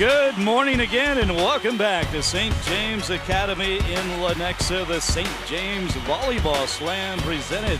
Good morning again, and welcome back to St. James Academy in Lenexa, the St. James Volleyball Slam presented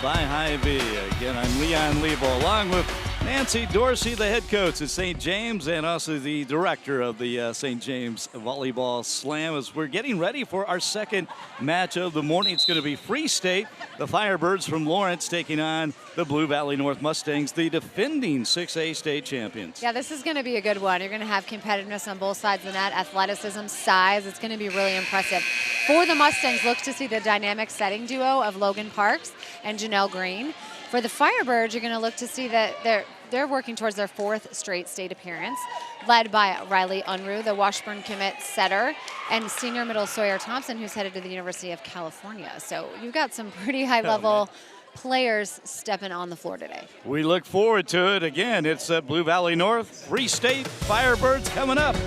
by Hy-Vee. Again, I'm Leon Lebo, along with Nancy Dorsey, the head coach at St. James, and also the director of the St. James Volleyball Slam, as we're getting ready for our second match of the morning. It's going to be Free State, the Firebirds from Lawrence, taking on the Blue Valley North Mustangs, the defending 6A state champions. Yeah, this is going to be a good one. You're going to have competitiveness on both sides of the net, athleticism, size. It's going to be really impressive. For the Mustangs, look to see the dynamic setting duo of Logan Parks and Janelle Green. For the Firebirds, you're going to look to see that they're working towards their fourth straight state appearance, led by Riley Unruh, the Washburn commit setter, and senior middle Sawyer Thompson, who's headed to the University of California. So you've got some pretty high-level players stepping on the floor today. We look forward to it. Again, it's Blue Valley North, Free State, Firebirds coming up.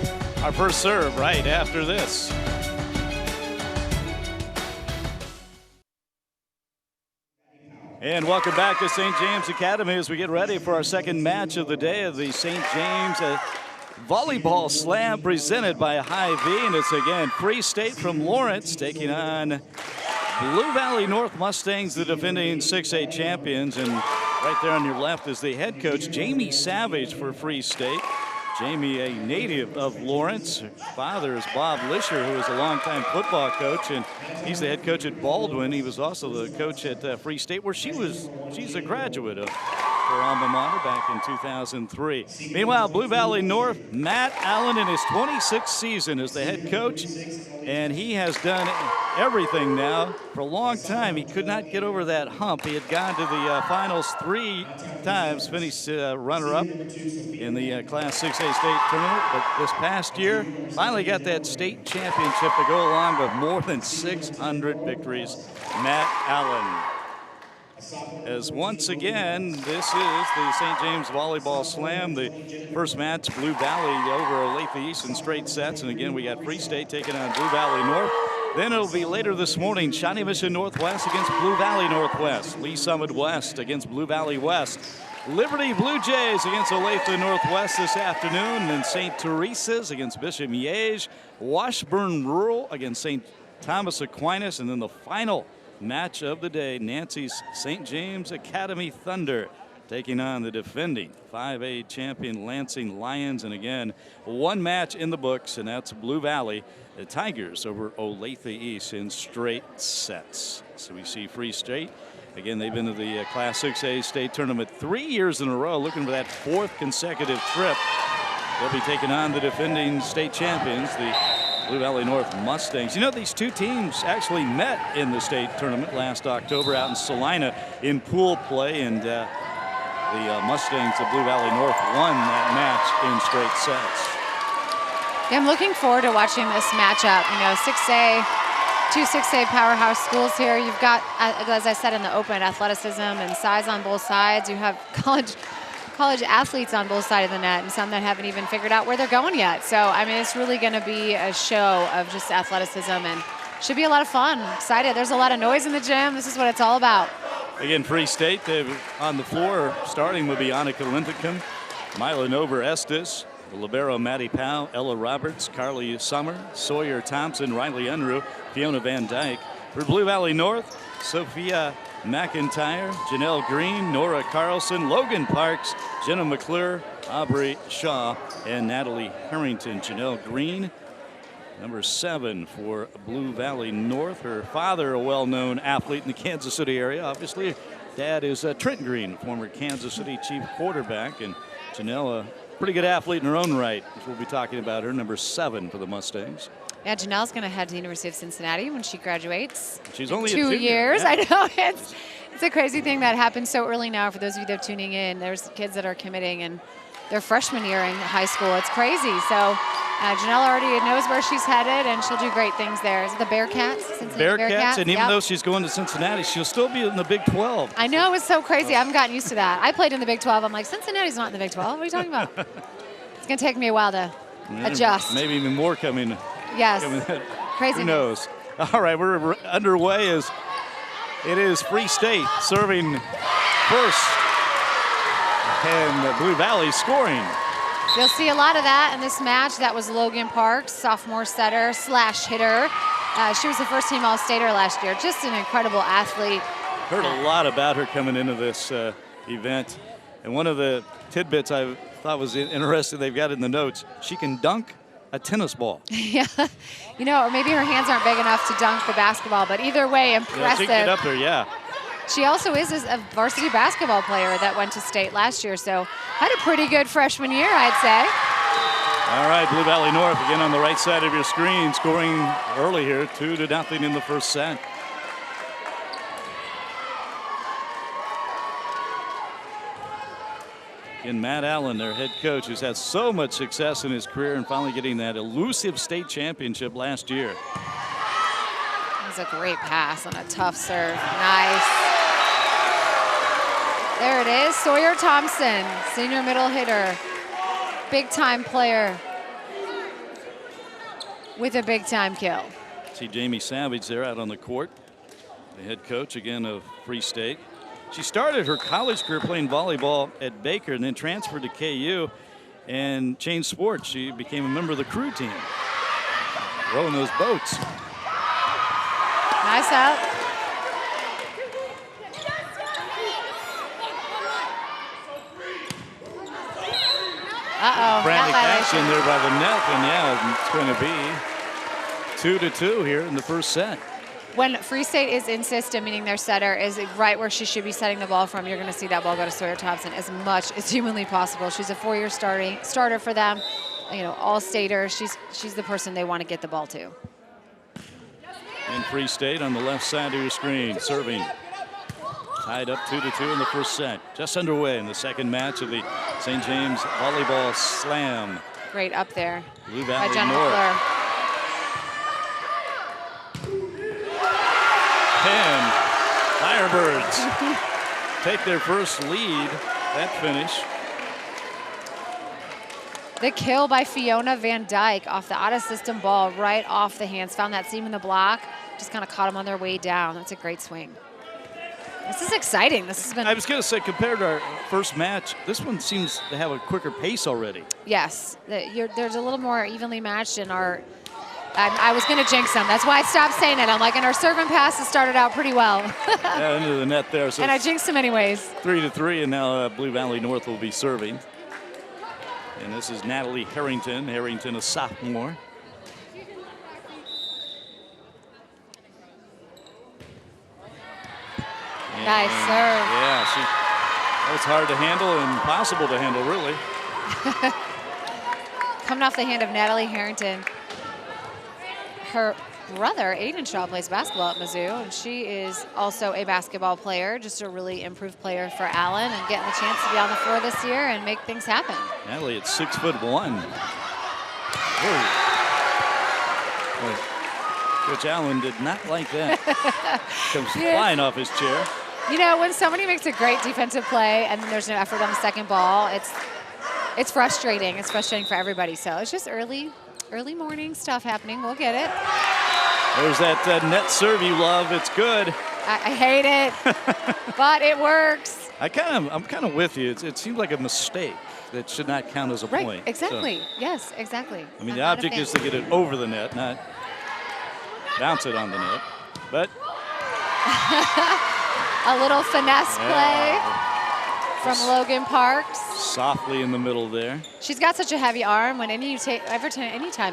Our first serve right after this. And welcome back to St. James Academy as we get ready for our second match of the day of the St. James Volleyball Slam presented by Hy-Vee. And it's again Free State from Lawrence taking on Blue Valley North Mustangs, the defending 6A champions. And right there on your left is the head coach, Jamie Savage, for Free State. Jamie, a native of Lawrence. Her father is Bob Lisher, who is a longtime football coach, and he's the head coach at Baldwin. He was also the coach at Free State, where she's a graduate of her alma mater back in 2003. Meanwhile, Blue Valley North, Matt Allen in his 26th season as the head coach, and he has done everything now. For a long time, he could not get over that hump. He had gone to the finals 3 times, finished runner-up in the Class 6A state tournament, but this past year, finally got that state championship to go along with more than 600 victories. Matt Allen. As once again, this is the St. James Volleyball Slam. The first match, Blue Valley over Olathe East in straight sets. And again, we got Free State taking on Blue Valley North. Then it'll be later this morning, Shawnee Mission Northwest against Blue Valley Northwest. Lee Summit West against Blue Valley West. Liberty Blue Jays against Olathe Northwest this afternoon. And St. Teresa's against Bishop Miege. Washburn Rural against St. Thomas Aquinas. And then the final match of the day, Nancy's St. James Academy Thunder taking on the defending 5A champion Lansing Lions. And again, one match in the books, and that's Blue Valley, the Tigers over Olathe East in straight sets. So we see Free State. Again, they've been to the Class 6A state tournament 3 years in a row, looking for that 4th consecutive trip. They'll be taking on the defending state champions, the Blue Valley North Mustangs. You know, these two teams actually met in the state tournament last October out in Salina in pool play, and the Mustangs of Blue Valley North won that match in straight sets. Yeah, I'm looking forward to watching this matchup. You know, 6A, two 6A powerhouse schools here. You've got, as I said in the open, athleticism and size on both sides. You have college athletes on both sides of the net, and some that haven't even figured out where they're going yet. So, I mean, it's really going to be a show of just athleticism, and should be a lot of fun. I'm excited. There's a lot of noise in the gym. This is what it's all about. Again, Free State, on the floor, starting with Annika Linthicum, Mila Nover Estes, the libero Maddie Powell, Ella Roberts, Carly Summer, Sawyer Thompson, Riley Unruh, Fiona Van Dyke. For Blue Valley North, Sophia McIntyre, Janelle Green, Nora Carlson, Logan Parks, Jenna McClure, Aubrey Shaw, and Natalie Harrington. Janelle Green, number 7 for Blue Valley North. Her father, a well-known athlete in the Kansas City area. Obviously, dad is Trent Green, former Kansas City chief quarterback, and Janelle, a pretty good athlete in her own right. We'll be talking about her, number 7 for the Mustangs. Yeah, Janelle's going to head to the University of Cincinnati when she graduates. She's only 2 years. Yeah. I know. It's a crazy thing that happens so early now. For those of you that are tuning in, there's kids that are committing in their freshman year in high school. It's crazy. So Janelle already knows where she's headed, and she'll do great things there. Is it the Bearcats? Bearcats, and even though she's going to Cincinnati, she'll still be in the Big 12. I know. It's so crazy. I haven't gotten used to that. I played in the Big 12. I'm like, Cincinnati's not in the Big 12. What are you talking about? It's going to take me a while to adjust. Maybe even more coming. Yes. Crazy. Who knows? All right, we're underway as it is Free State serving first, and Blue Valley scoring You'll see a lot of that in this match. That was Logan Parks, sophomore setter / hitter. She was the first team All-Stater last year. Just an incredible athlete. Heard a lot about her coming into this event. And one of the tidbits I thought was interesting they've got in the notes, she can dunk a tennis ball. Yeah, you know, or maybe her hands aren't big enough to dunk the basketball, but either way, impressive. Yeah, she can get up there, yeah. She also is a varsity basketball player that went to state last year, so had a pretty good freshman year, I'd say. All right, Blue Valley North again on the right side of your screen, scoring early here, 2-0 in the first set. And Matt Allen, their head coach, who's had so much success in his career and finally getting that elusive state championship last year. That was a great pass on a tough serve. Nice. There it is, Sawyer Thompson, senior middle hitter, big time player with a big time kill. See Jamie Savage there out on the court, the head coach again of Free State. She started her college career playing volleyball at Baker and then transferred to KU and changed sports. She became a member of the crew team, rowing those boats. Nice out. Uh-oh. Frantic action there by the net, and yeah, it's going to be 2-2 here in the first set. When Free State is in system, meaning their setter is right where she should be setting the ball from, you're going to see that ball go to Sawyer Thompson as much as humanly possible. She's a 4-year starter for them, you know, all-stater. She's the person they want to get the ball to. And Free State on the left side of your screen, serving. Tied up 2-2 in the first set. Just underway in the second match of the St. James Volleyball Slam. Great up there. Blue Valley by Jenna North. McClure. 10 Firebirds take their first lead. That finish. The kill by Fiona Van Dyke off the out-of-system ball, right off the hands. Found that seam in the block. Just kind of caught them on their way down. That's a great swing. This is exciting. This has been. I was going to say, compared to our first match, this one seems to have a quicker pace already. Yes, there's a little more evenly matched in our. I was going to jinx them. That's why I stopped saying it. I'm like, and our serve and passes started out pretty well. Yeah, into the net there. So and I jinxed them anyways. 3-3, and now Blue Valley North will be serving. And this is Natalie Harrington. Harrington, a sophomore. Nice serve. Yeah, that was hard to handle and impossible to handle, really. Coming off the hand of Natalie Harrington. Her brother, Aiden Shaw, plays basketball at Mizzou, and she is also a basketball player, just a really improved player for Allen, and getting the chance to be on the floor this year and make things happen. Natalie at 6'1". Coach Allen did not like that. Comes flying off his chair. You know, when somebody makes a great defensive play and there's no effort on the second ball, it's frustrating. It's frustrating for everybody. So it's just early morning stuff happening. We'll get it. There's that net serve you love. It's good. I hate it, but it works. I'm kind of with you. It seems like a mistake that should not count as a point. Right, exactly. So, yes, exactly. I mean, the object is to get it over the net, not bounce it on the net. But a little finesse play from Logan Parks. Softly in the middle there. She's got such a heavy arm. When anytime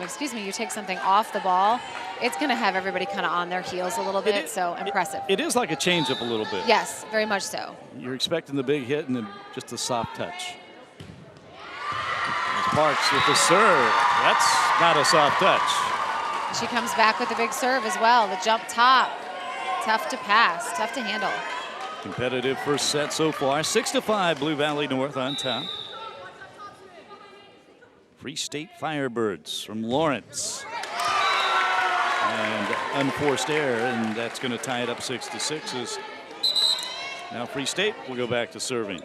you take something off the ball, it's going to have everybody kind of on their heels a little bit. So impressive. It is like a changeup a little bit. Yes, very much so. You're expecting the big hit and then just a soft touch. There's Parks with the serve. That's not a soft touch. She comes back with a big serve as well. The jump top. Tough to pass, tough to handle. Competitive first set so far. 6-5, Blue Valley North on top. Free State Firebirds from Lawrence. And unforced error, and that's going to tie it up 6-6. Now Free State will go back to serving.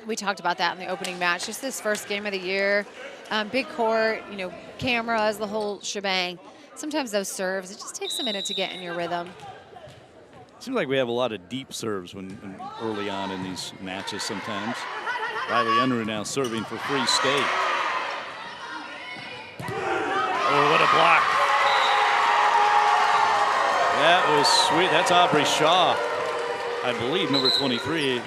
We talked about that in the opening match. Just this first game of the year. Big court, you know, cameras, the whole shebang. Sometimes those serves, it just takes a minute to get in your rhythm. Seems like we have a lot of deep serves when early on in these matches sometimes. Riley Unruh now serving for Free State. That was sweet. That's Aubrey Shaw, I believe, number 23.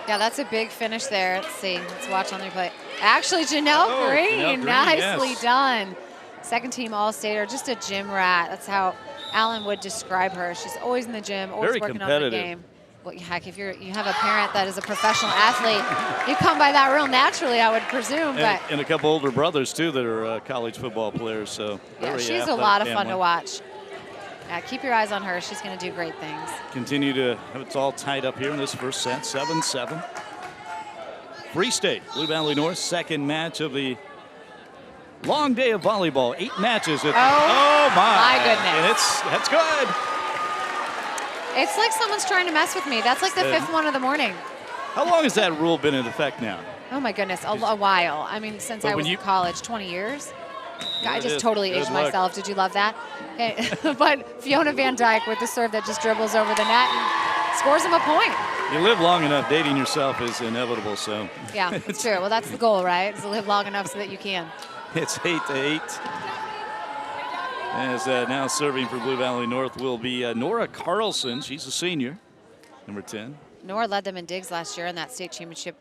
Yeah, that's a big finish there. Let's see. Let's watch on the replay. Actually, Janelle Green, nicely done. Second team All-Stater, just a gym rat. That's how Alan would describe her. She's always in the gym, always Very working on the competitive. game. Well, heck, if you have a parent that is a professional athlete, you come by that real naturally, I would presume. And a couple older brothers, too, that are college football players. So yeah, she's a lot of fun to watch. Yeah, keep your eyes on her. She's going to do great things. Continue to, it's all tied up here in this first set, 7-7. Free State, Blue Valley North, second match of the long day of volleyball. 8 matches. Oh my goodness. And that's good. It's like someone's trying to mess with me. That's like the 5th one of the morning. How long has that rule been in effect now? Oh my goodness, a while. I mean, since I was in college, 20 years. I just totally aged myself. Did you love that? Okay. But Fiona Van Dyke with the serve that just dribbles over the net and scores him a point. You live long enough, dating yourself is inevitable, so. Yeah, it's true. Well, that's the goal, right? Is to live long enough so that you can. It's 8-8. As now serving for Blue Valley North will be Nora Carlson. She's a senior, number 10. Nora led them in digs last year in that state championship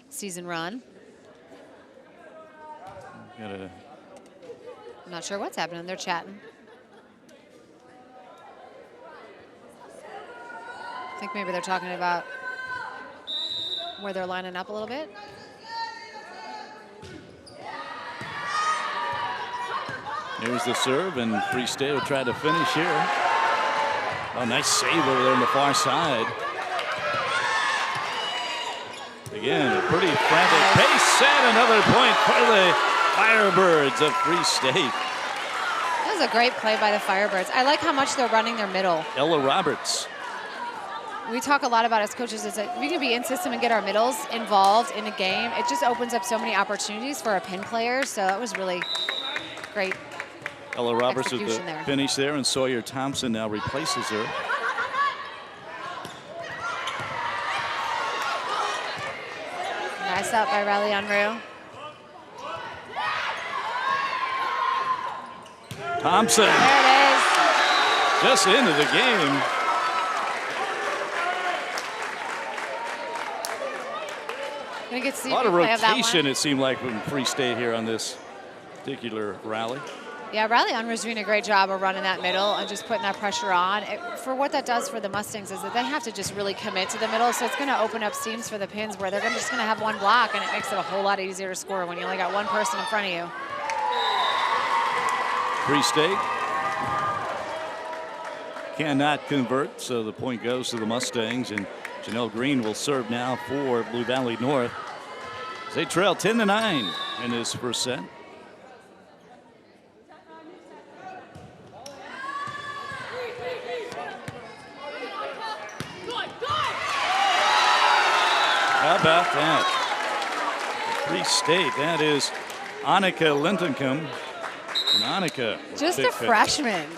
season run. I'm not sure what's happening. They're chatting. I think maybe they're talking about where they're lining up a little bit. Here's the serve, and Free State will try to finish here. Oh, nice save over there on the far side. Again, a pretty frantic pace, and another point for the Firebirds of Free State. That was a great play by the Firebirds. I like how much they're running their middle. Ella Roberts. We talk a lot about as coaches is that we can be in system and get our middles involved in a game. It just opens up so many opportunities for a pin player. So that was really great. Ella Roberts with the finish there, and Sawyer Thompson now replaces her. Nice up by Riley Unruh. Thompson. There it is. Just into the game. A lot of rotation, it seemed like, from Free State here on this particular rally. Yeah, Riley Unruh's doing a great job of running that middle and just putting that pressure on. For what that does for the Mustangs is that they have to just really commit to the middle, so it's going to open up seams for the pins where they're just going to have one block, and it makes it a whole lot easier to score when you only got one person in front of you. Free State cannot convert, so the point goes to the Mustangs, and Janelle Green will serve now for Blue Valley North. They trail 10-9 in this first set. How about that? Free State, that is Annika Lindencombe. And Annika, just a freshman.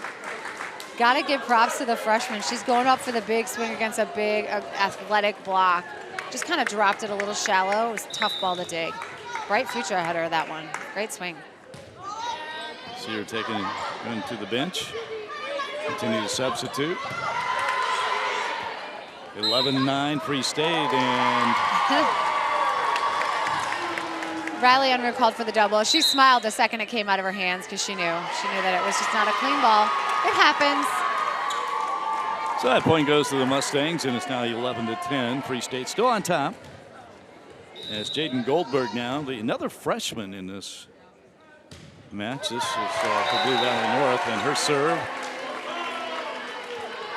Got to give props to the freshman. She's going up for the big swing against a big athletic block. Just kind of dropped it a little shallow. It was a tough ball to dig. Bright future ahead of her, that one. Great swing. See her going to the bench. Continue to substitute. 11-9 Free State, and Riley Unruh called for the double. She smiled the second it came out of her hands because she knew that it was just not a clean ball. It happens. So that point goes to the Mustangs, and it's now 11-10. Free State still on top. As Jaden Goldberg now, another freshman in this match. This is for Blue Valley North, and her serve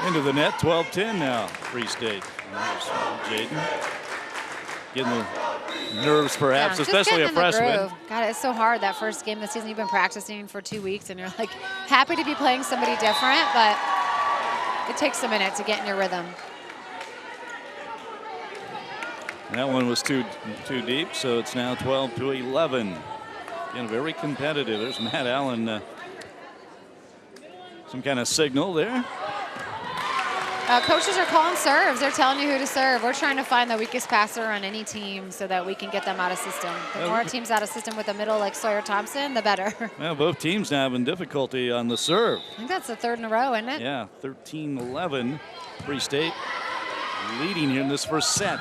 into the net. 12-10 now, Free State. Jaden getting the nerves, perhaps, especially a freshman. God, it's so hard that first game of the season. You've been practicing for 2 weeks, and you're like happy to be playing somebody different, but it takes a minute to get in your rhythm. That one was too deep, so it's now 12-11. Again, very competitive. There's Matt Allen. Some kind of signal there. Coaches are calling serves. They're telling you who to serve. We're trying to find the weakest passer on any team so that we can get them out of system. The more teams out of system with the middle like Sawyer Thompson, the better. Well, both teams now having difficulty on the serve. I think that's the third in a row, isn't it? Yeah, 13-11. Free State leading here in this first set.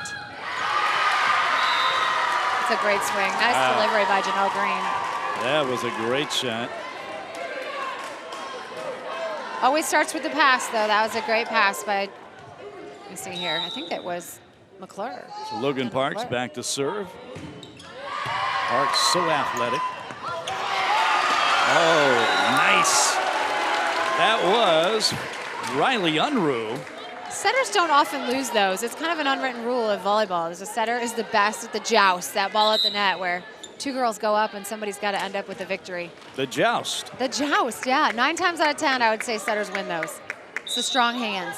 It's a great swing. Nice delivery by Janelle Green. That was a great shot. Always starts with the pass, though. That was a great pass by, let me see here. I think that was McClure. So Logan Parks back to serve. Parks so athletic. Oh, nice. That was Riley Unruh. Setters don't often lose those. It's kind of an unwritten rule of volleyball. There's a setter is the best at the joust, that ball at the net where two girls go up and somebody's got to end up with a victory. The joust. The joust, yeah. 9 times out of 10, I would say setters win those. It's the strong hands.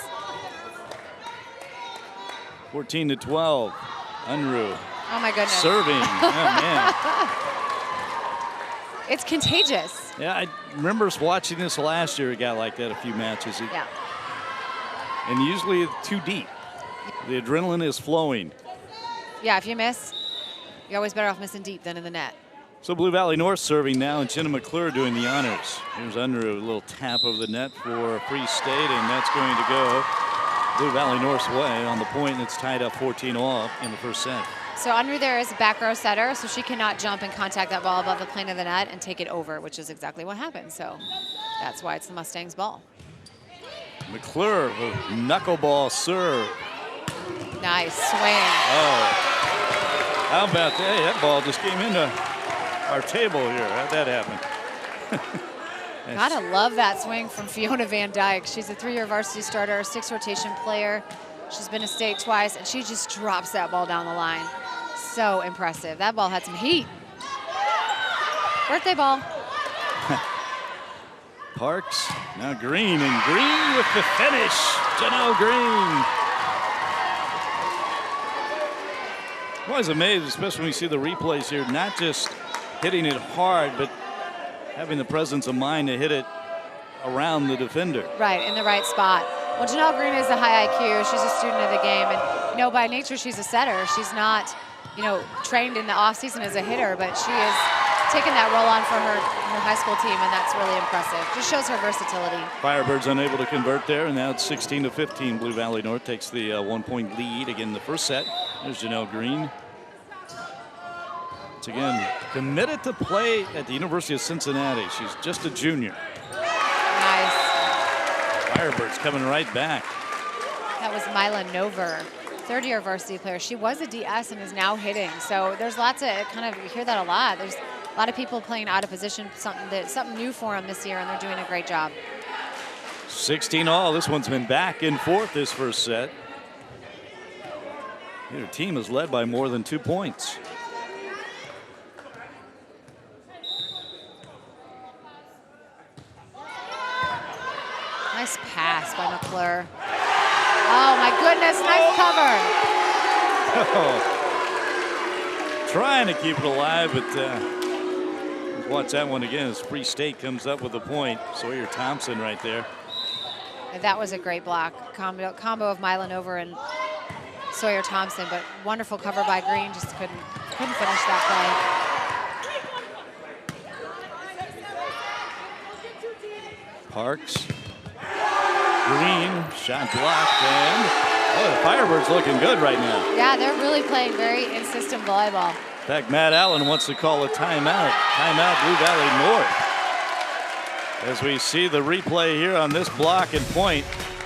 14-12. Unruh. Oh, my goodness. Serving. Oh, man. It's contagious. Yeah, I remember watching this last year. A guy like that a few matches. Yeah. And usually it's too deep. The adrenaline is flowing. Yeah, if you miss, you're always better off missing deep than in the net. So Blue Valley North serving now, and Jenna McClure doing the honors. Here's Unruh, a little tap of the net for Free State, and that's going to go Blue Valley North's way on the point, and it's tied up 14-all in the first set. So Unruh there is a back row setter, so she cannot jump and contact that ball above the plane of the net and take it over, which is exactly what happened. So that's why it's the Mustangs' ball. McClure, knuckleball serve. Nice swing. Oh, how about that? Hey, that ball just came into our table here. How'd that happen? Gotta love that swing from Fiona Van Dyke. She's a 3-year varsity starter, 6 rotation player. She's been to state twice, and she just drops that ball down the line. So impressive. That ball had some heat. Birthday ball. Parks, now Green, and Green with the finish. Janelle Green. I'm always amazed, especially when we see the replays here, not just hitting it hard, but having the presence of mind to hit it around the defender. Right, in the right spot. Well, Janelle Green is a high IQ. She's a student of the game, and by nature she's a setter. She's not, trained in the off season as a hitter, but she is taking that role on for her high school team, and that's really impressive. Just shows her versatility. Firebirds unable to convert there, and now it's 16-15. Blue Valley North takes the 1-point lead again in the first set. There's Janelle Green. Once again, committed to play at the University of Cincinnati. She's just a junior. Nice. Firebirds coming right back. That was Mila Nover, 3rd-year varsity player. She was a DS and is now hitting. So there's lots of you hear that a lot. There's a lot of people playing out of position, something new for them this year, and they're doing a great job. 16-all. This one's been back and forth this first set. Your team is led by more than 2 points. Nice pass by McClure. Oh my goodness, nice cover. Oh. Trying to keep it alive, but watch that one again as Free State comes up with a point. Sawyer Thompson right there. That was a great block. Combo of Mila Nover and Sawyer Thompson, but wonderful cover by Green. Just couldn't finish that play. Parks. Green, shot blocked, and the Firebirds looking good right now. Yeah, they're really playing very in-system volleyball. In fact, Matt Allen wants to call a timeout. Timeout, Blue Valley North. As we see the replay here on this block and point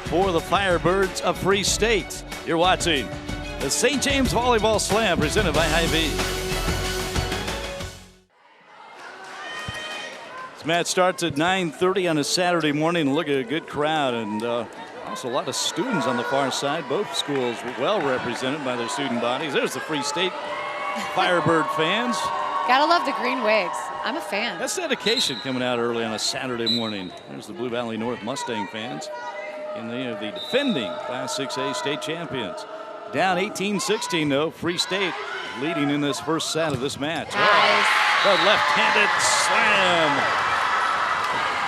for the Firebirds of Free State. You're watching the St. James Volleyball Slam presented by Hy-Vee. This match starts at 9:30 on a Saturday morning. Look at a good crowd, and also a lot of students on the far side. Both schools well represented by their student bodies. There's the Free State Firebird fans. Gotta love the green wigs. I'm a fan. That's dedication coming out early on a Saturday morning. There's the Blue Valley North Mustang fans. And they are the defending Class 6A state champions. Down 18-16 though. Free State leading in this first set of this match. Nice. The left-handed slam.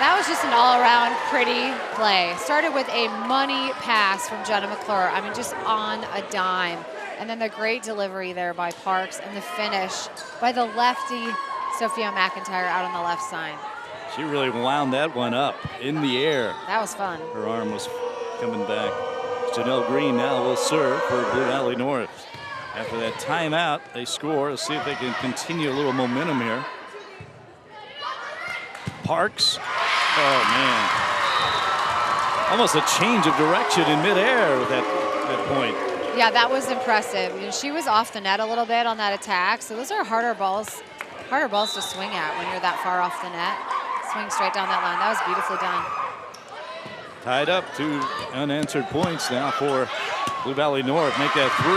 That was just an all-around pretty play. Started with a money pass from Jenna McClure. I mean, just on a dime. And then the great delivery there by Parks and the finish by the lefty Sophia McIntyre out on the left side. She really wound that one up in the air. That was fun. Her arm was coming back. Janelle Green now will serve for Blue Valley North. After that timeout, they score. Let's see if they can continue a little momentum here. Parks. Oh, man. Almost a change of direction in midair with that point. Yeah, that was impressive. You know, she was off the net a little bit on that attack, so those are harder balls to swing at when you're that far off the net. Swing straight down that line. That was beautifully done. Tied up, 2 unanswered points now for Blue Valley North. Make that 3.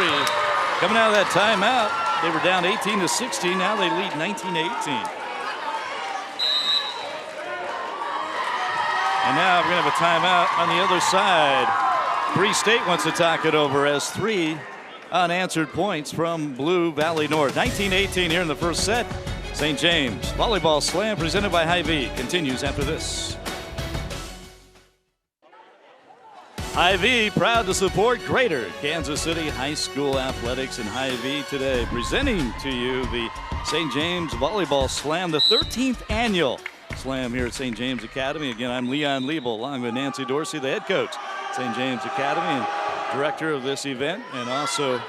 Coming out of that timeout, they were down 18-16. Now they lead 19-18. And now we're going to have a timeout on the other side. Free State wants to talk it over as 3 unanswered points from Blue Valley North. 19-18 here in the first set. St. James Volleyball Slam presented by Hy-Vee continues after this. Hy-Vee proud to support Greater Kansas City High School Athletics, and Hy-Vee today presenting to you the St. James Volleyball Slam, the 13th annual Slam here at St. James Academy. Again, I'm Leon Liebel along with Nancy Dorsey, the head coach at St. James Academy and director of this event, and also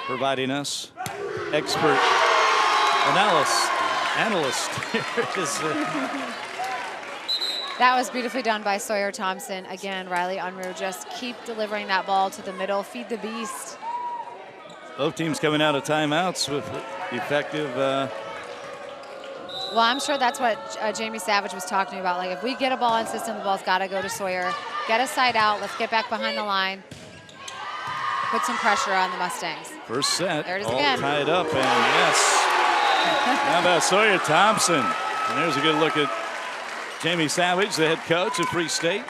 providing us expert analyst. That was beautifully done by Sawyer Thompson. Again, Riley Unruh just keep delivering that ball to the middle. Feed the beast. Both teams coming out of timeouts with effective. Well, I'm sure that's what Jamie Savage was talking about. Like, if we get a ball in system, the ball's got to go to Sawyer. Get a side out. Let's get back behind the line. Put some pressure on the Mustangs. First set, there it is all again. Tied up, and yes. How about Sawyer Thompson? And there's a good look at Jamie Savage, the head coach of Free State.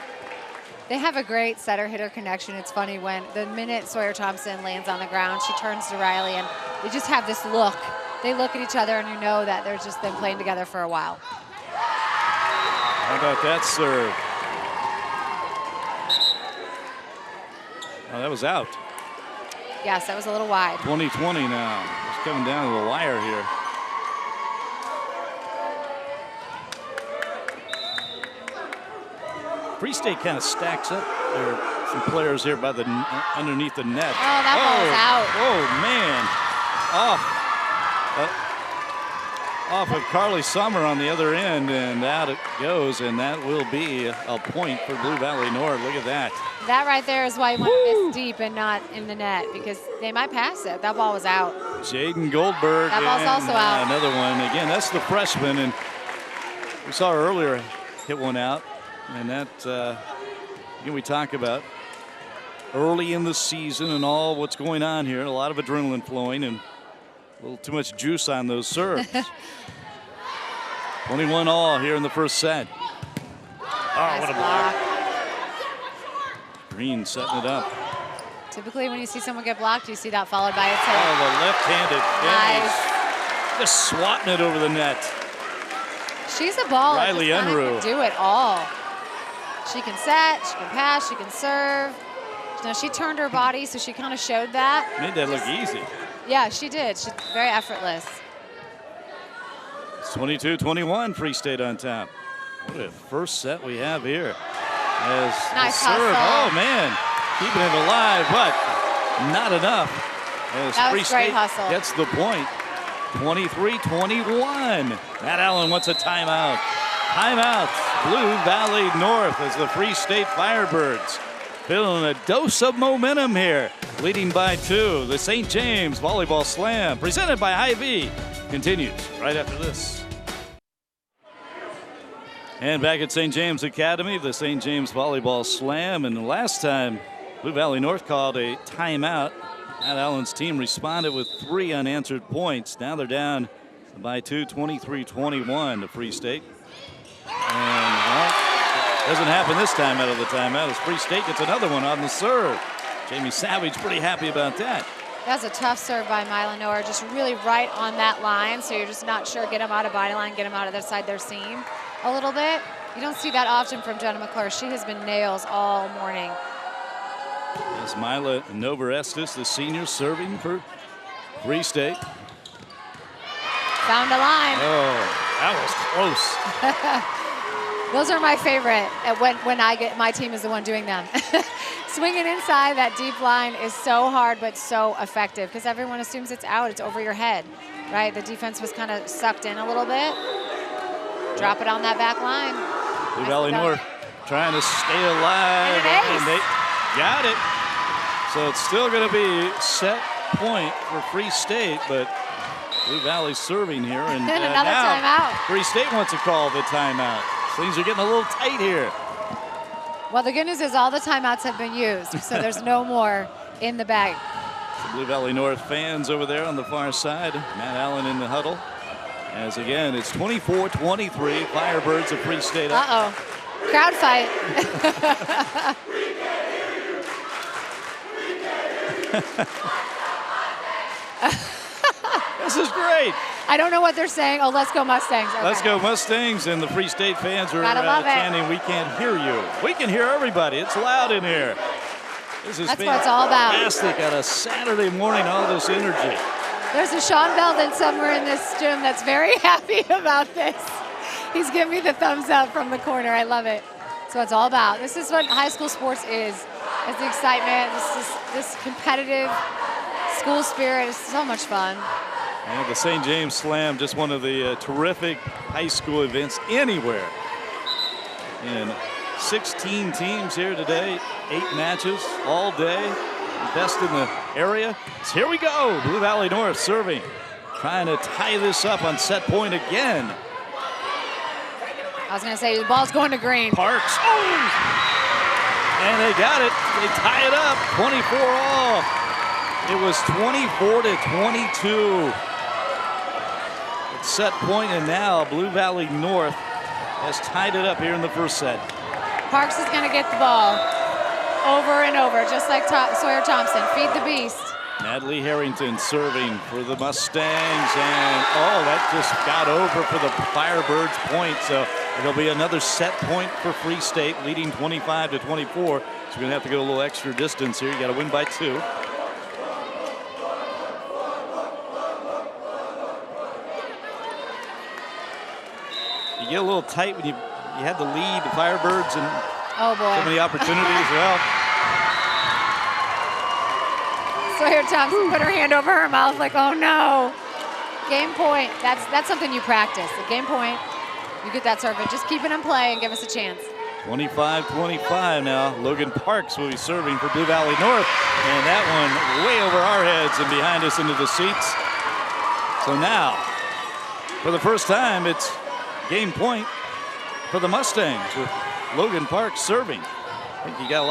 They have a great setter-hitter connection. It's funny, when the minute Sawyer Thompson lands on the ground, she turns to Riley, and they just have this look. They look at each other, and you know that they're just been playing together for a while. How about that serve? Oh, that was out. Yes, that was a little wide. 20-20 now. It's coming down to the wire here. Free State kind of stacks up. There are some players here by the underneath the net. Oh, that ball is out. Oh, man. Off of Carly Summer on the other end, and out it goes, and that will be a point for Blue Valley North. Look at that. That right there is why you want to miss deep and not in the net, because they might pass it. That ball was out. Jaden Goldberg. That ball's also out. Another one. Again, that's the freshman, and we saw her earlier hit one out. And that, again, we talk about early in the season and all what's going on here. A lot of adrenaline flowing and a little too much juice on those serves. 21 all here in the first set. Oh, nice what a block. Green setting it up. Typically, when you see someone get blocked, you see that followed by a hit. Oh, the left-handed. Nice. Just swatting it over the net. She's a baller. Riley Unruh. Can do it all. She can set, she can pass, she can serve. Now, she turned her body, so she kind of showed that. Made that look easy. Yeah, she did. She's very effortless. It's 22-21, Free State on top. What a first set we have here. As nice serve. hustle. Oh, man. Keeping it alive, but not enough. As that Free was great State hustle. gets the point. 23-21. Matt Allen wants a timeout. Timeout. Blue Valley North as the Free State Firebirds feeling a dose of momentum here, leading by 2. The St. James Volleyball Slam, presented by Hy-Vee, continues right after this. And back at St. James Academy, the St. James Volleyball Slam, and the last time Blue Valley North called a timeout, Matt Allen's team responded with 3 unanswered points. Now they're down by 2, 23-21 to Free State. And well, doesn't happen this time out of the timeout as Free State gets another one on the serve. Jamie Savage pretty happy about that. That's a tough serve by Mylanoir, just really right on that line, so you're just not sure. Get them out of body line, get them out of their side their seam a little bit. You don't see that often from Jenna McClure. She has been nails all morning. As Mila Novorestis, the senior, serving for Free State. Found a line. Oh, that was close. Those are my favorite when my team is the one doing them. Swinging inside that deep line is so hard but so effective because everyone assumes it's out. It's over your head, right? The defense was kind of sucked in a little bit. Drop it on that back line. Blue Valley North trying to stay alive. And they got it. So it's still going to be set point for Free State, but Blue Valley serving here. And another now timeout. Free State wants to call the timeout. Things are getting a little tight here. Well, the good news is all the timeouts have been used, so there's no more in the bag. The Blue Valley North fans over there on the far side. Matt Allen in the huddle. As again, it's 24-23, Firebirds of Free State. Uh-oh, crowd fight. This is great. I don't know what they're saying. Oh, let's go Mustangs. Okay. Let's go Mustangs, and the Free State fans are chanting, we can't hear you. We can hear everybody. It's loud in here. This is That's what it's all about. Fantastic on a Saturday morning, all this energy. There's a Sean Belden somewhere in this gym that's very happy about this. He's giving me the thumbs up from the corner. I love it. So it's all about. This is what high school sports is. It's the excitement. This competitive school spirit is so much fun. And the St. James Slam, just one of the terrific high school events anywhere. And 16 teams here today, 8 matches all day. Best in the area. So here we go. Blue Valley North serving. Trying to tie this up on set point again. I was going to say, the ball's going to Green. Parks. Oh! And they got it. They tie it up. 24 all. It was 24-22. It's set point, and now Blue Valley North has tied it up here in the first set. Parks is going to get the ball over and over, just like Sawyer Thompson. Feed the beast. Natalie Harrington serving for the Mustangs, and that just got over for the Firebirds point. So it'll be another set point for Free State, leading 25-24. So we're gonna have to go a little extra distance here. You got to win by 2. You get a little tight when you had to lead the Firebirds and oh boy, so many opportunities. Well, Sawyer Thompson put her hand over her mouth like, oh no. Game point. That's something you practice. The game point, you get that serve. Just keep it in play and give us a chance. 25-25 now. Logan Parks will be serving for Blue Valley North. And that one way over our heads and behind us into the seats. So now, for the first time, it's game point for the Mustangs with Logan Parks serving. I think you got to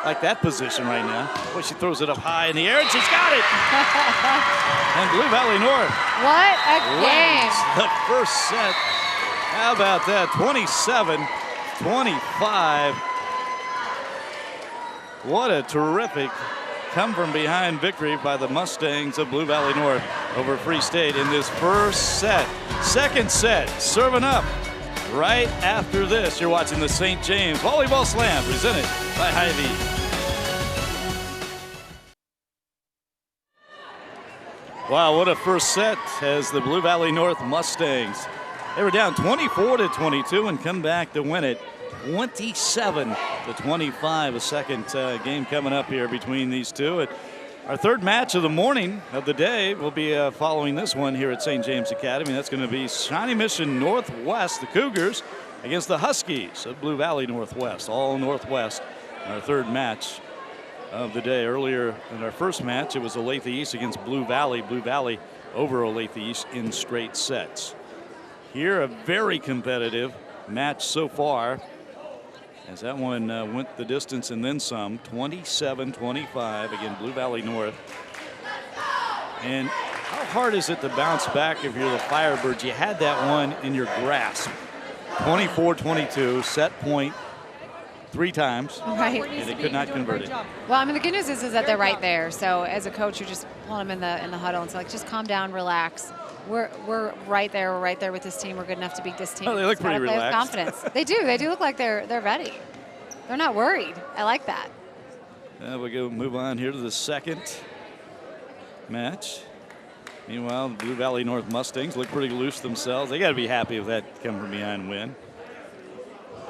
like that position right now. Boy, she throws it up high in the air, and she's got it. And Blue Valley North. What a game. The first set. How about that? 27-25. What a terrific come from behind victory by the Mustangs of Blue Valley North over Free State in this first set. Second set, serving up right after this. You're watching the St. James Volleyball Slam presented by Hy-Vee. Wow, what a first set as the Blue Valley North Mustangs. They were down 24-22 and come back to win it 27-25. A second game coming up here between these two. Our third match of the morning of the day will be following this one here at St. James Academy. That's going to be Shawnee Mission Northwest, the Cougars, against the Huskies of Blue Valley Northwest, all Northwest. Our third match of the day. Earlier in our first match, it was Olathe East against Blue Valley. Blue Valley over Olathe East in straight sets. Here, a very competitive match so far, as that one went the distance and then some. 27-25 again, Blue Valley North. And how hard is it to bounce back if you're the Firebirds? You had that one in your grasp. 24-22, set point 3 times, right, and they could not convert it. Well, I mean, the good news is that they're right there. So as a coach, you're just pulling them in the huddle and so like, just calm down, relax. we're right there. We're right there with this team. We're good enough to beat this team. Oh, they look Just gotta pretty play with relaxed. confidence. They do. They do look like they're ready. They're not worried. I like that. We move on here to the second match. Meanwhile, the Blue Valley North Mustangs look pretty loose themselves. They got to be happy if that come from behind win.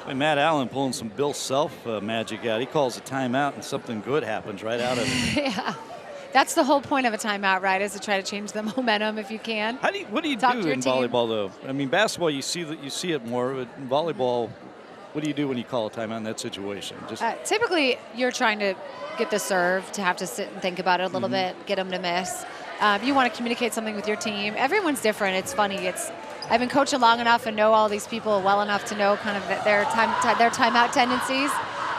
And Matt Allen pulling some Bill Self magic out. He calls a timeout and something good happens right out of it. Yeah. That's the whole point of a timeout, right? Is to try to change the momentum if you can. What do you do in volleyball, though? I mean, basketball, you see it more, but in volleyball, what do you do when you call a timeout in that situation? Just typically, you're trying to get the serve to have to sit and think about it a little bit, get them to miss. You want to communicate something with your team. Everyone's different. It's funny. I've been coaching long enough and know all these people well enough to know kind of their timeout tendencies.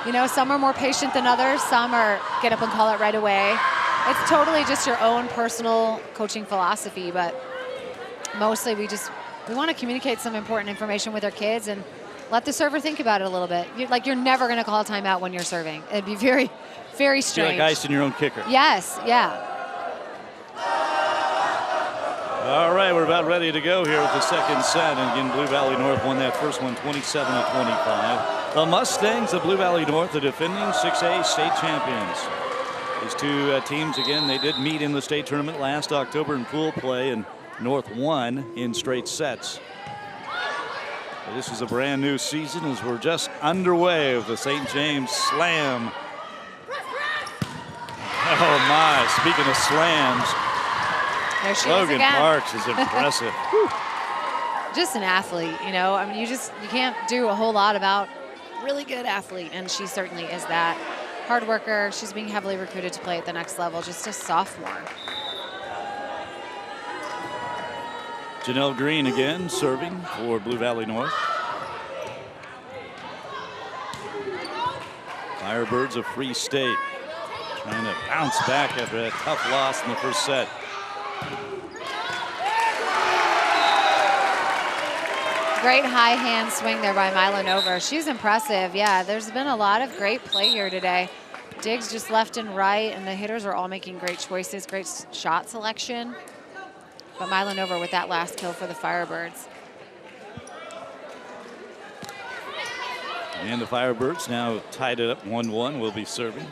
You know, some are more patient than others. Some are get up and call it right away. It's totally just your own personal coaching philosophy, but mostly we want to communicate some important information with our kids and let the server think about it a little bit. You're never going to call a timeout when you're serving. It'd be very, very strange. You're like icing your own kicker. Yes, yeah. All right, we're about ready to go here with the second set. And again, Blue Valley North won that first one 27-25. The Mustangs of Blue Valley North, the defending 6A state champions. These two teams, again, they did meet in the state tournament last October in pool play, and North won in straight sets. So this is a brand new season as we're just underway with the St. James Slam. Oh my, speaking of slams, There she is Logan again. Parks is impressive. Just an athlete, you know. I mean, you can't do a whole lot about really good athlete, and she certainly is that. Hard worker. She's being heavily recruited to play at the next level. Just a sophomore. Janelle Green again serving for Blue Valley North. Firebirds of Free State trying to bounce back after that tough loss in the first set. Great high hand swing there by Mila Nova. She's impressive. Yeah, there's been a lot of great play here today. Digs just left and right, and the hitters are all making great choices, great shot selection. But Mila Nova with that last kill for the Firebirds. And the Firebirds now tied it up 1-1, will be serving.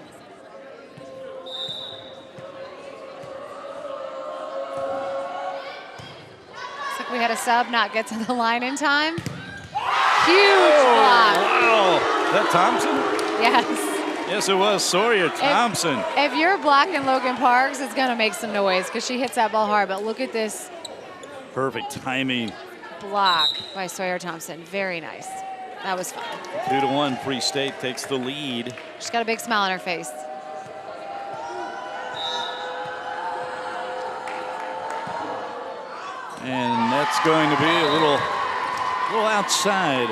We had a sub not get to the line in time. Huge block. Wow. Is that Thompson? Yes. Yes, it was Sawyer Thompson. If you're blocking Logan Parks, it's going to make some noise because she hits that ball hard. But look at this Perfect timing. block by Sawyer Thompson. Very nice. That was fun. 2-1, Free State takes the lead. She's got a big smile on her face. And that's going to be a little outside.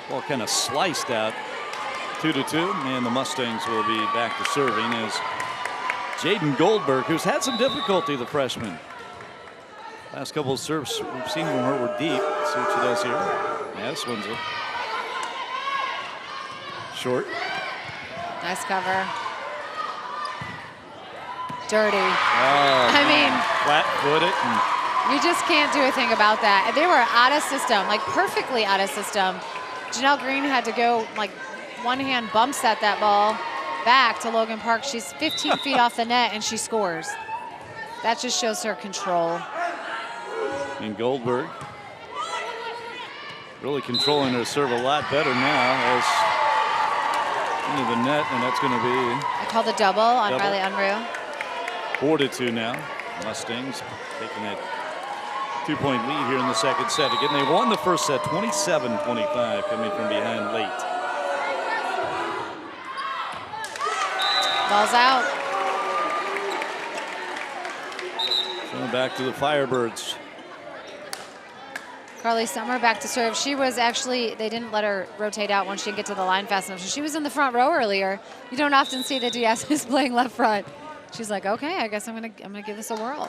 Ball kind of sliced out. 2-2, and the Mustangs will be back to serving as Jaden Goldberg, who's had some difficulty, the freshman. Last couple of serves we've seen from her were deep. Let's see what she does here. Yeah, this one's short. Nice cover. Dirty. Oh, I mean, flat-footed. You just can't do a thing about that. They were out of system, like perfectly out of system. Janelle Green had to go, like, one hand bump set that ball back to Logan Park. She's 15 feet off the net, and she scores. That just shows her control. And Goldberg really controlling her serve a lot better now as into the net, and that's going to be. I called a double on Riley Unruh. 4-2 now. Mustangs taking that 2-point lead here in the second set. Again, they won the first set 27-25, coming from behind late. Ball's out. Going back to the Firebirds. Carly Summer back to serve. She was actually, they didn't let her rotate out once she get to the line fast enough. So she was in the front row earlier. You don't often see the DSs playing left front. She's like, okay, I guess I'm gonna give this a whirl.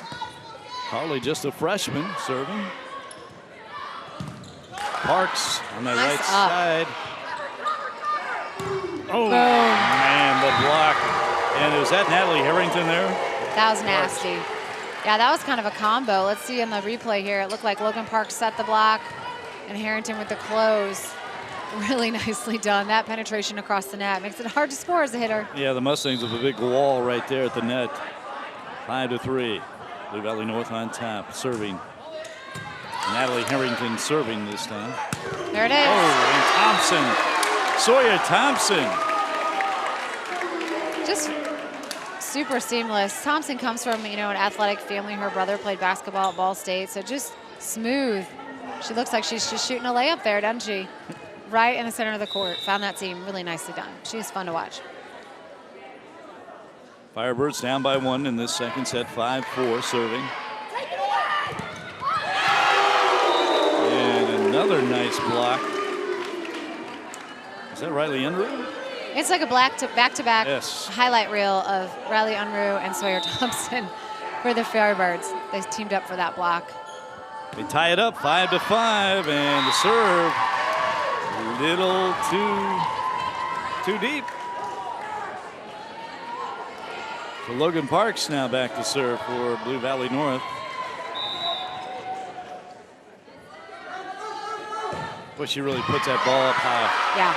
Carly just a freshman serving. Parks on the right side. Oh, man, the block. And was that Natalie Harrington there? That was nasty. Yeah, that was kind of a combo. Let's see in the replay here. It looked like Logan Park set the block and Harrington with the close. Really nicely done. That penetration across the net makes it hard to score as a hitter. Yeah, the Mustangs have a big wall right there at the net. 5-3. Blue Valley North on top, serving. Natalie Harrington serving this time. There it is. Oh, and Thompson. Sawyer Thompson. Just super seamless. Thompson comes from, an athletic family. Her brother played basketball at Ball State, so just smooth. She looks like she's just shooting a layup there, doesn't she? Right in the center of the court. Found that seam really nicely done. She's fun to watch. Firebirds down by 1 in this second set, 5-4 serving. And another nice block. Is that Riley Unruh? It's like a back-to-back Yes. highlight reel of Riley Unruh and Sawyer Thompson for the Firebirds. They teamed up for that block. They tie it up 5-5, and the serve a little too deep. So Logan Parks now back to serve for Blue Valley North. Boy, she really puts that ball up high. Yeah.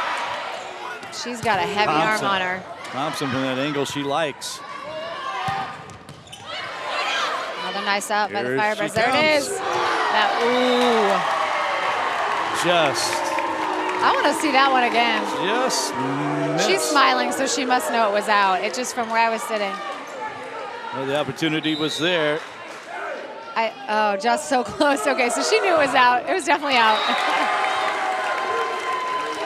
She's got a heavy arm on her. Thompson from that angle she likes. Another nice up by the Here Firebirds. she There it comes. is. That, ooh. Just I want to see that one again. missed. She's smiling, so she must know it was out. It just from where I was sitting. Well, the opportunity was there. Oh, just so close. Okay, so she knew it was out. It was definitely out.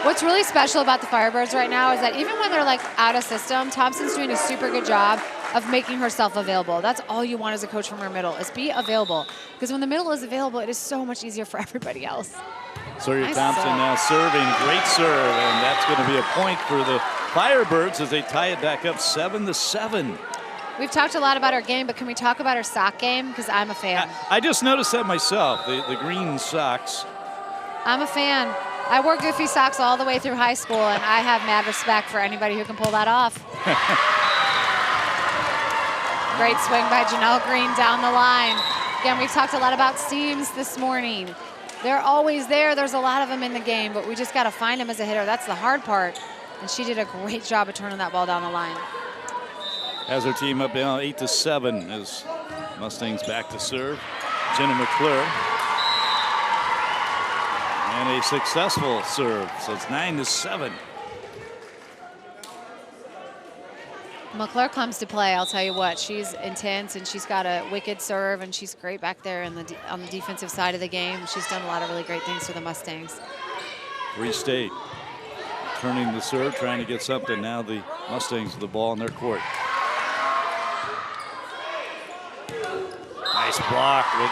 What's really special about the Firebirds right now is that even when they're like out of system, Thompson's doing a super good job of making herself available. That's all you want as a coach from her middle, is be available. Because when the middle is available, it is so much easier for everybody else. Sawyer Nice Thompson serve. now serving. Great serve, and that's going to be a point for the Firebirds as they tie it back up 7-7. We've talked a lot about her game, but can we talk about her sock game? Because I'm a fan. I just noticed that myself, the green socks. I'm a fan. I wore goofy socks all the way through high school, and I have mad respect for anybody who can pull that off. Great swing by Janelle Green down the line. Again, we've talked a lot about seams this morning. They're always there. There's a lot of them in the game, but we just got to find them as a hitter. That's the hard part. And she did a great job of turning that ball down the line. Has her team up now 8-7 as Mustangs back to serve. Jenna McClure. And a successful serve, so it's 9-7. McClure comes to play, I'll tell you what. She's intense, and she's got a wicked serve, and she's great back there on the defensive side of the game. She's done a lot of really great things for the Mustangs. Free State turning the serve, trying to get something. Now the Mustangs with the ball in their court. Nice block with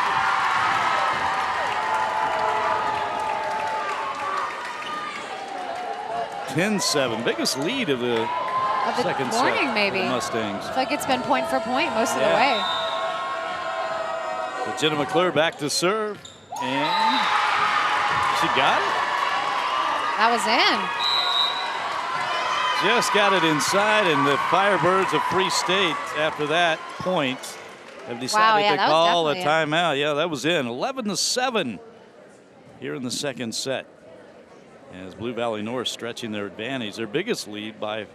10-7. Biggest lead of the second morning, set maybe. for the Mustangs. It's like it's been point for point most of the way. So Jenna McClure back to serve, and she got it. That was in. Just got it inside, and the Firebirds of Free State, after that point, have decided to that was call a definitely timeout. Yeah, that was in. 11-7 here in the second set. As Blue Valley North stretching their advantage, their biggest lead by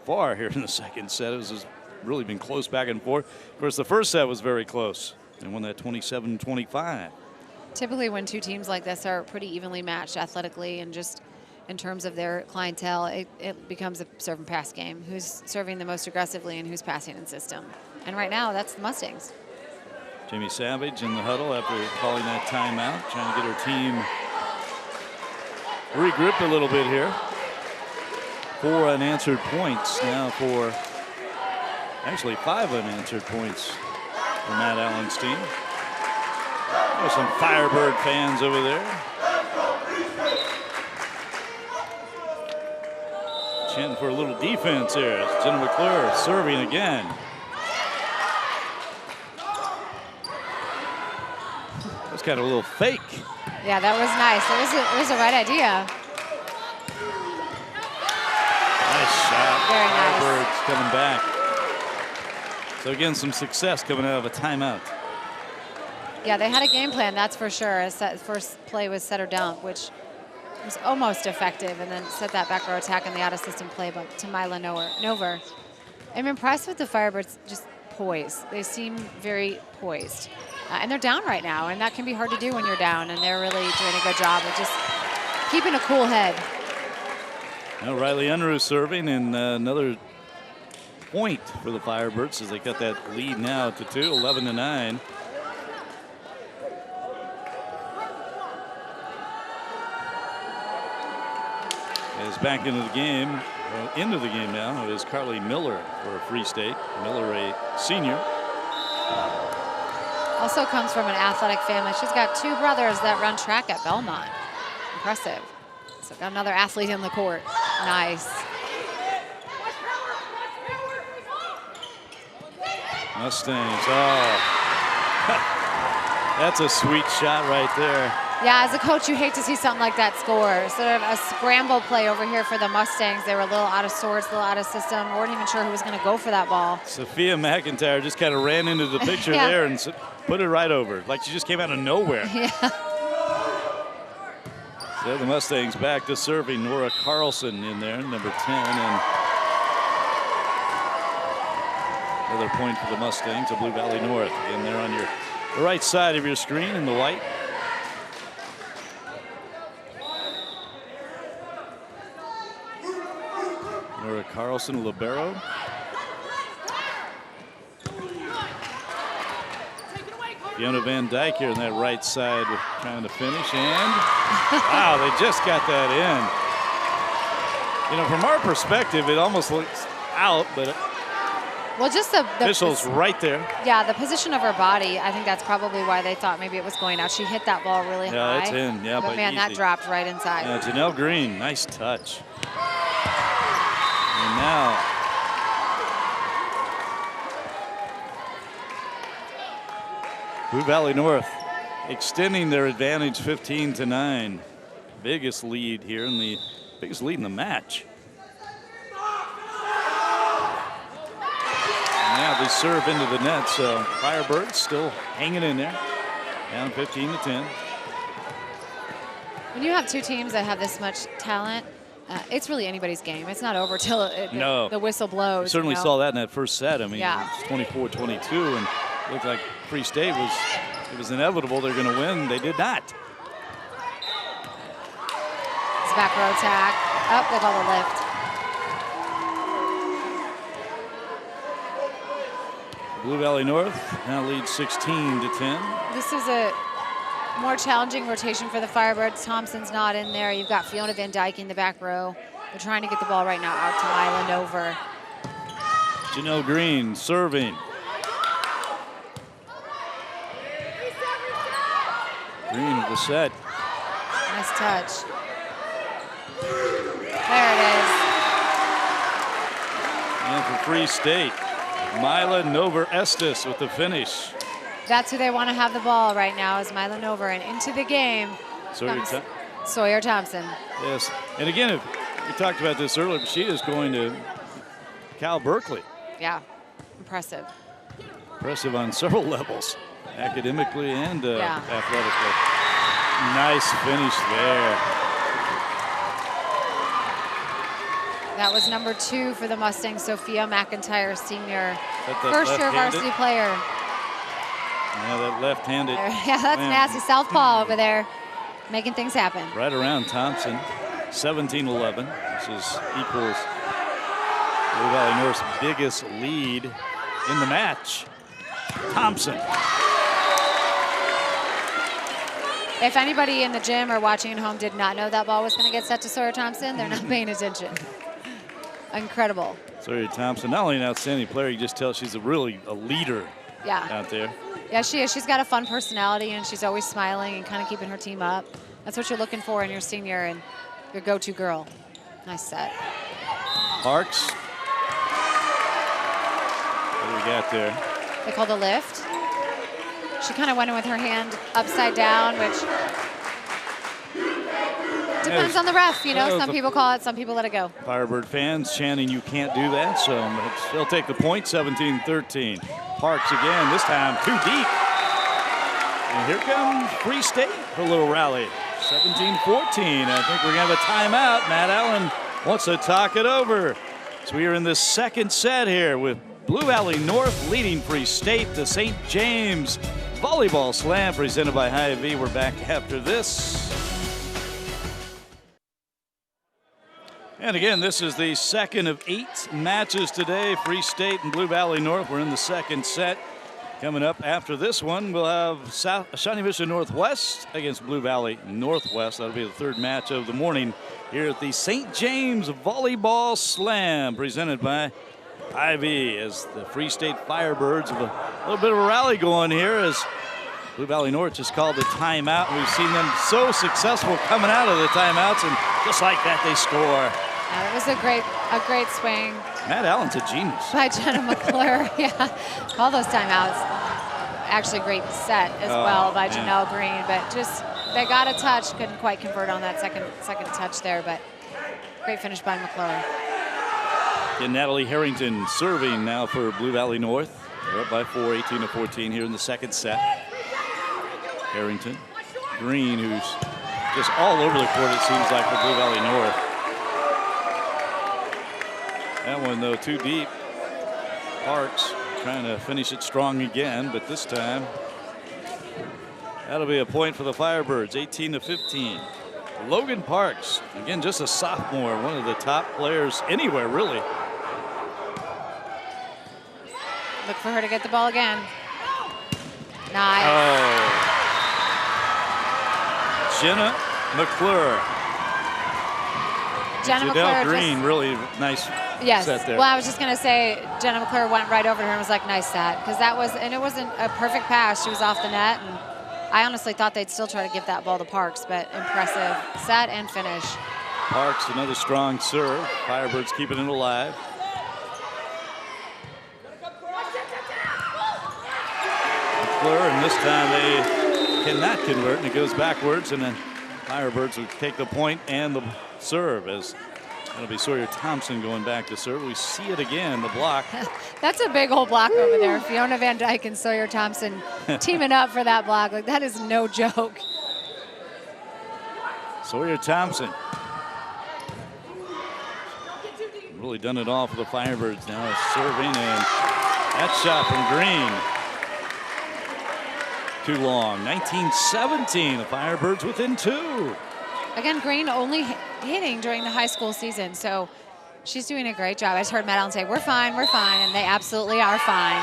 far here in the second set. It has really been close back and forth. Of course, the first set was very close. They won that 27-25. Typically when two teams like this are pretty evenly matched athletically and just in terms of their clientele, it becomes a serve and pass game. Who's serving the most aggressively and who's passing in system. And right now, that's the Mustangs. Jamie Savage in the huddle after calling that timeout, trying to get her team regrouped a little bit here. 4 unanswered points now for, actually 5 unanswered points for Matt Allenstein. There's some Firebird fans over there. Chanting for a little defense here. It's Jenna McClure serving again. That's kind of a little fake. Yeah, that was nice. It was the right idea. Nice shot. Very nice. Firebirds coming back. So again, some success coming out of a timeout. Yeah, they had a game plan, that's for sure. First play was set or dump, which was almost effective, and then set that back row attack in the out-of-system play to Mila Nover. I'm impressed with the Firebirds' just poise. They seem very poised. And they're down right now, and that can be hard to do when you're down, and they're really doing a good job of just keeping a cool head. Now Riley Unruh serving, and another point for the Firebirds as they cut that lead now to 2, 11-9. Is back into the game now is Carly Miller for Free State. Miller, a senior. Also comes from an athletic family. She's got 2 brothers that run track at Belmont. Impressive. So got another athlete in the court. Nice. Mustangs. Oh, that's a sweet shot right there. Yeah, as a coach, you hate to see something like that score. Sort of a scramble play over here for the Mustangs. They were a little out of sorts, a little out of system. Weren't even sure who was going to go for that ball. Sophia McIntyre just kind of ran into the picture yeah. there and put it right over, like she just came out of nowhere. Yeah. So the Mustangs back to serving. Nora Carlson in there, number 10, and another point for the Mustangs of Blue Valley North. Again, they're on the right side of your screen in the white. Nora Carlson, libero. Fiona Van Dyke here on that right side trying to finish, and wow, they just got that in. You know, from our perspective, it almost looks out, but well, just the official's right there. Yeah, the position of her body, I think that's probably why they thought maybe it was going out. She hit that ball really high. Yeah, it's in. Yeah, but man, easy. that dropped right inside. Yeah, Janelle Green, nice touch. And now Blue Valley North extending their advantage 15-9. Biggest lead here in the biggest lead in the match. And now they serve into the net, so Firebirds still hanging in there. Down 15-10. When you have 2 teams that have this much talent, it's really anybody's game. It's not over till the whistle blows. We certainly saw that in that first set. I mean, yeah. It's 24-22, and it looked like Free State was inevitable they're going to win. They did not. It's back row attack. Up with all the lift. Blue Valley North now leads 16-10. This is a more challenging rotation for the Firebirds. Thompson's not in there. You've got Fiona Van Dyke in the back row. They're trying to get the ball right now out to Mila Nover. Janelle Green serving. Green with the set. Nice touch. There it is. And for Free State, Mila Nover Estes with the finish. That's who they want to have the ball right now is Mila Nover, and into the game Sawyer Thompson. Yes, and again, we talked about this earlier, but she is going to Cal Berkeley. Yeah, impressive. Impressive on several levels, academically and yeah. athletically. Nice finish there. That was number 2 for the Mustangs, Sophia McIntyre, senior, first-year varsity player. Yeah, that left-handed. Yeah, that's nasty. Southpaw over there, making things happen. Right around Thompson, 17-11. This equals Blue Valley North's biggest lead in the match. Thompson. If anybody in the gym or watching at home did not know that ball was going to get set to Sawyer Thompson, they're not paying attention. Incredible. Sawyer Thompson, not only an outstanding player, you just tell she's really a leader out there. Yeah, she is. She's got a fun personality, and she's always smiling and kind of keeping her team up. That's what you're looking for in your senior and your go-to girl. Nice set. Parks. What do we got there? They called a lift. She kind of went in with her hand upside down, which depends on the ref. You know, some people call it, some people let it go. Firebird fans chanting, "You can't do that," so they'll take the point, 17-13. Parks again, this time too deep. And here comes Free State for a little rally. 17-14. I think we're going to have a timeout. Matt Allen wants to talk it over. So we are in the second set here with Blue Valley North leading Free State. The St. James Volleyball Slam presented by Hy-Vee. We're back after this. And again, this is the second of 8 matches today. Free State and Blue Valley North. We're in the second set. Coming up after this one, we'll have Shawnee Mission Northwest against Blue Valley Northwest. That'll be the third match of the morning here at the St. James Volleyball Slam presented by Hy-Vee, as the Free State Firebirds have a little bit of a rally going here as Blue Valley North just called a timeout. We've seen them so successful coming out of the timeouts, and just like that, they score. Yeah, that was a great swing. Matt Allen's a genius. By Jenna McClure, yeah. All those timeouts. Actually, great set as well by Janelle Green, but just they got a touch, couldn't quite convert on that second touch there, but great finish by McClure. And Natalie Harrington serving now for Blue Valley North. They're up by 4, 18-14 here in the second set. Harrington, Green, who's just all over the court, it seems like, for Blue Valley North. That one, though, too deep. Parks trying to finish it strong again, but this time that'll be a point for the Firebirds, 18-15. Logan Parks, again, just a sophomore, one of the top players anywhere, really. Look for her to get the ball again. Nice. Oh. Jenna McClure. Jenna McClure Green, really nice set there. Well, I was just going to say, Jenna McClure went right over to her and was like, nice set. Because that was, and it wasn't a perfect pass. She was off the net. And I honestly thought they'd still try to give that ball to Parks, but impressive set and finish. Parks, another strong serve. Firebirds keeping it alive. McClure, and this time they cannot convert, and it goes backwards, and then Firebirds will take the point and the serve, as that'll be Sawyer Thompson going back to serve. We see it again, the block. That's a big old block over there. Fiona Van Dyke and Sawyer Thompson teaming up for that block. Like, that is no joke. Sawyer Thompson. Really done it all for the Firebirds now. Serving, and that shot from Green. Too long. 19-17. The Firebirds within 2. Again, Green only hitting during the high school season, so she's doing a great job. I just heard Matt Allen say, we're fine, and they absolutely are fine.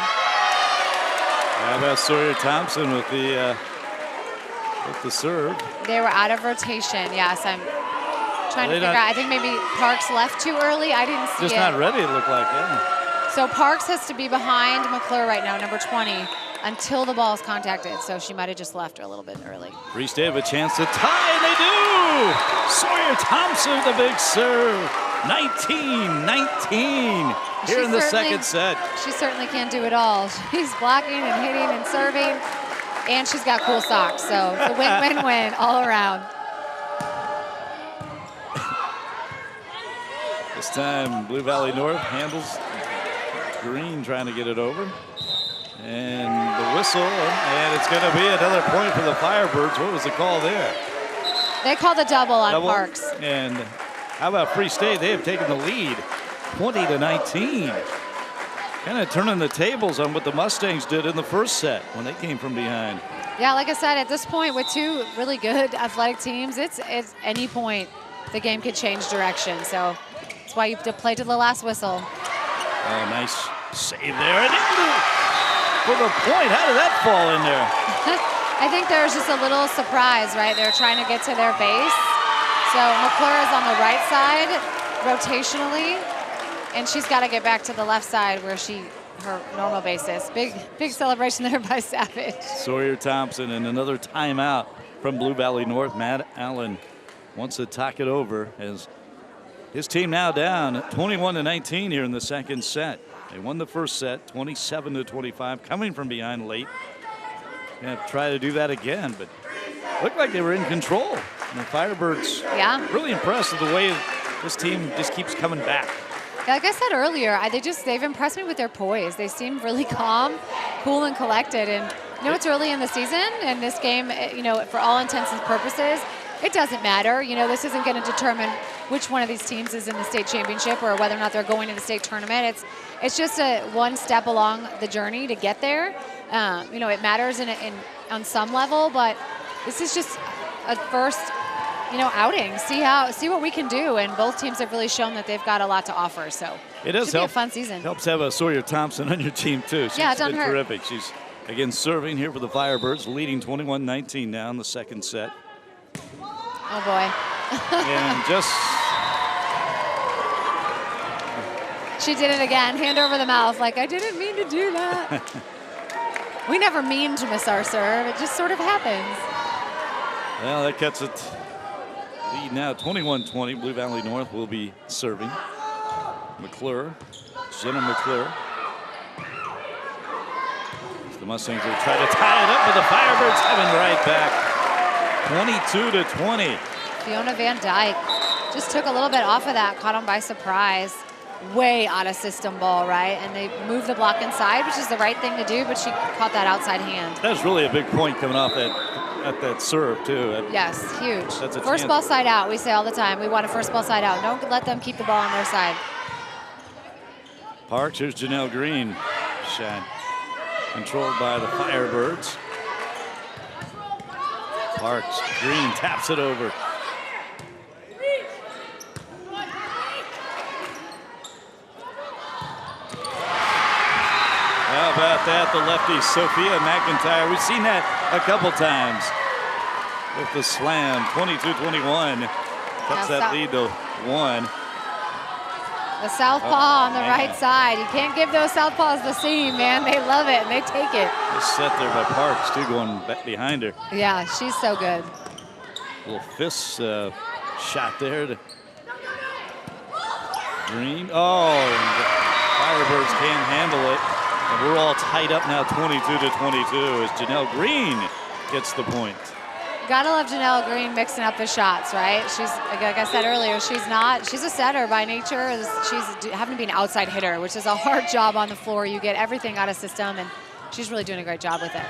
How about Sawyer Thompson with the serve? They were out of rotation. Yes, I'm trying to figure out. I think maybe Parks left too early. I didn't see it. Just not ready, it looked like. Yeah. So Parks has to be behind McClure right now, number 20. Until the ball is contacted, so she might have just left her a little bit early. Free State have a chance to tie, and they do! Sawyer Thompson with the big serve. 19-19 here in the second set. She certainly can't do it all. She's blocking and hitting and serving, and she's got cool socks, so it's a win-win-win all around. This time, Blue Valley North handles Green trying to get it over. And the whistle, and it's going to be another point for the Firebirds. What was the call there? They called a double on Parks. And how about Free State? They have taken the lead, 20-19. Kind of turning the tables on what the Mustangs did in the first set when they came from behind. Yeah, like I said, at this point with 2 really good athletic teams, it's any point the game could change direction. So that's why you have to play to the last whistle. Oh, nice save there. For the point, how did that fall in there? I think there was just a little surprise, right? They're trying to get to their base. So McClure is on the right side, rotationally, and she's got to get back to the left side where her normal base is. Big celebration there by Savage. Sawyer Thompson, and another timeout from Blue Valley North. Matt Allen wants to talk it over as his team now down 21-19 here in the second set. They won the first set, 27-25, coming from behind late. Going to try to do that again, but looked like they were in control. And the Firebirds, really impressed with the way this team just keeps coming back. Like I said earlier, they've impressed me with their poise. They seem really calm, cool, and collected, and You know, it's early in the season, and this game, you know, for all intents and purposes, it doesn't matter. You know, this isn't going to determine which one of these teams is in the state championship or whether or not they're going to the state tournament. It's just one step along the journey to get there. You know, it matters on some level, but this is just a first, you know, outing. See what we can do, and both teams have really shown that they've got a lot to offer. So it does should be a fun season. Helps have a Sawyer Thompson on your team too. She's been terrific. She's again serving here for the Firebirds, leading 21-19 now in the second set. Oh boy. And just she did it again. Hand over the mouth, like I didn't mean to do that. We never mean to miss our serve. It just sort of happens. Well, that cuts it. Lead now 21-20. Blue Valley North will be serving. McClure, Jenna McClure. The Mustangs will try to tie it up, but the Firebirds coming right back. 22-20. Fiona Van Dyke just took a little bit off of that, caught them by surprise. Way out of system ball, right? And they moved the block inside, which is the right thing to do, but she caught that outside hand. That was really a big point coming off at that serve, too. Yes, huge. That's a first ball side out, we say all the time. We want a first ball side out. Don't let them keep the ball on their side. Parks, here's Janelle Green. Shot controlled by the Firebirds. Parks, Green taps it over. How about that, the lefty Sophia McIntyre. We've seen that a couple times with the slam. 22-21. Cuts that lead to 1. The southpaw on the right side. You can't give those southpaws the seam, man. They love it, and they take it. Just set there by Parks, too, going back behind her. Yeah, she's so good. Little fist shot there to Green. Oh, and the Firebirds can't handle it. And we're all tied up now 22-22 as Janelle Green gets the point. Gotta love Janelle Green mixing up the shots, right? She's, like I said earlier, she's a setter by nature. She's having to be an outside hitter, which is a hard job on the floor. You get everything out of system, and she's really doing a great job with it.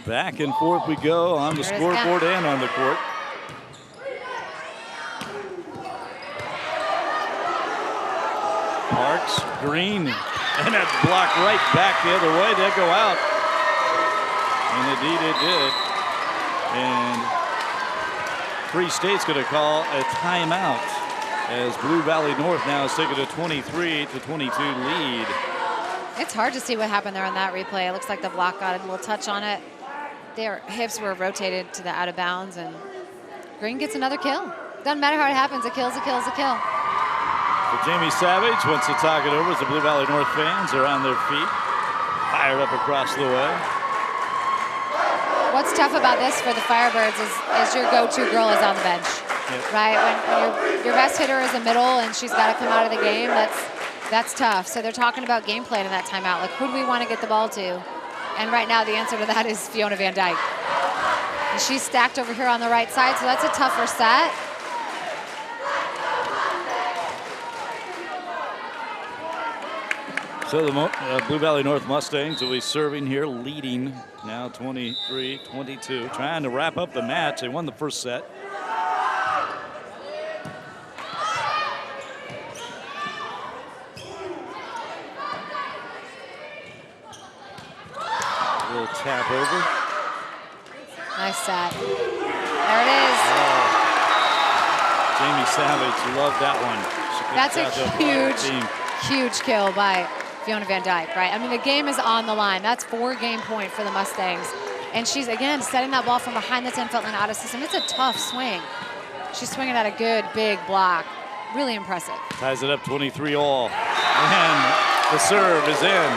Back and forth we go on the scoreboard and on the court. Parks, Green, and that block right back the other way. Did go out. And indeed it did. And Free State's going to call a timeout as Blue Valley North now is taking a 23-22 lead. It's hard to see what happened there on that replay. It looks like the block got a little touch on it. Their hips were rotated to the out of bounds, and Green gets another kill. Doesn't matter how it happens, a kill's a kill is a kill. So Jamie Savage wants to talk it over as the Blue Valley North fans are on their feet, fired up across the way. What's tough about this for the Firebirds is your go-to girl is on the bench, right? When your best hitter is a middle and she's got to come out of the game, that's tough. So they're talking about game plan in that timeout. Like, who do we want to get the ball to? And right now the answer to that is Fiona Van Dyke. And she's stacked over here on the right side, so that's a tougher set. So the Blue Valley North Mustangs will be serving here, leading now 23-22, trying to wrap up the match. They won the first set. A little tap over. Nice set. There it is. Jamie Savage loved that one. That's a huge kill by Fiona Van Dyke, right? I mean, the game is on the line. That's 4-game point for the Mustangs. And she's, again, setting that ball from behind the 10-foot line out of system. It's a tough swing. She's swinging at a good, big block. Really impressive. Ties it up 23-all. And the serve is in.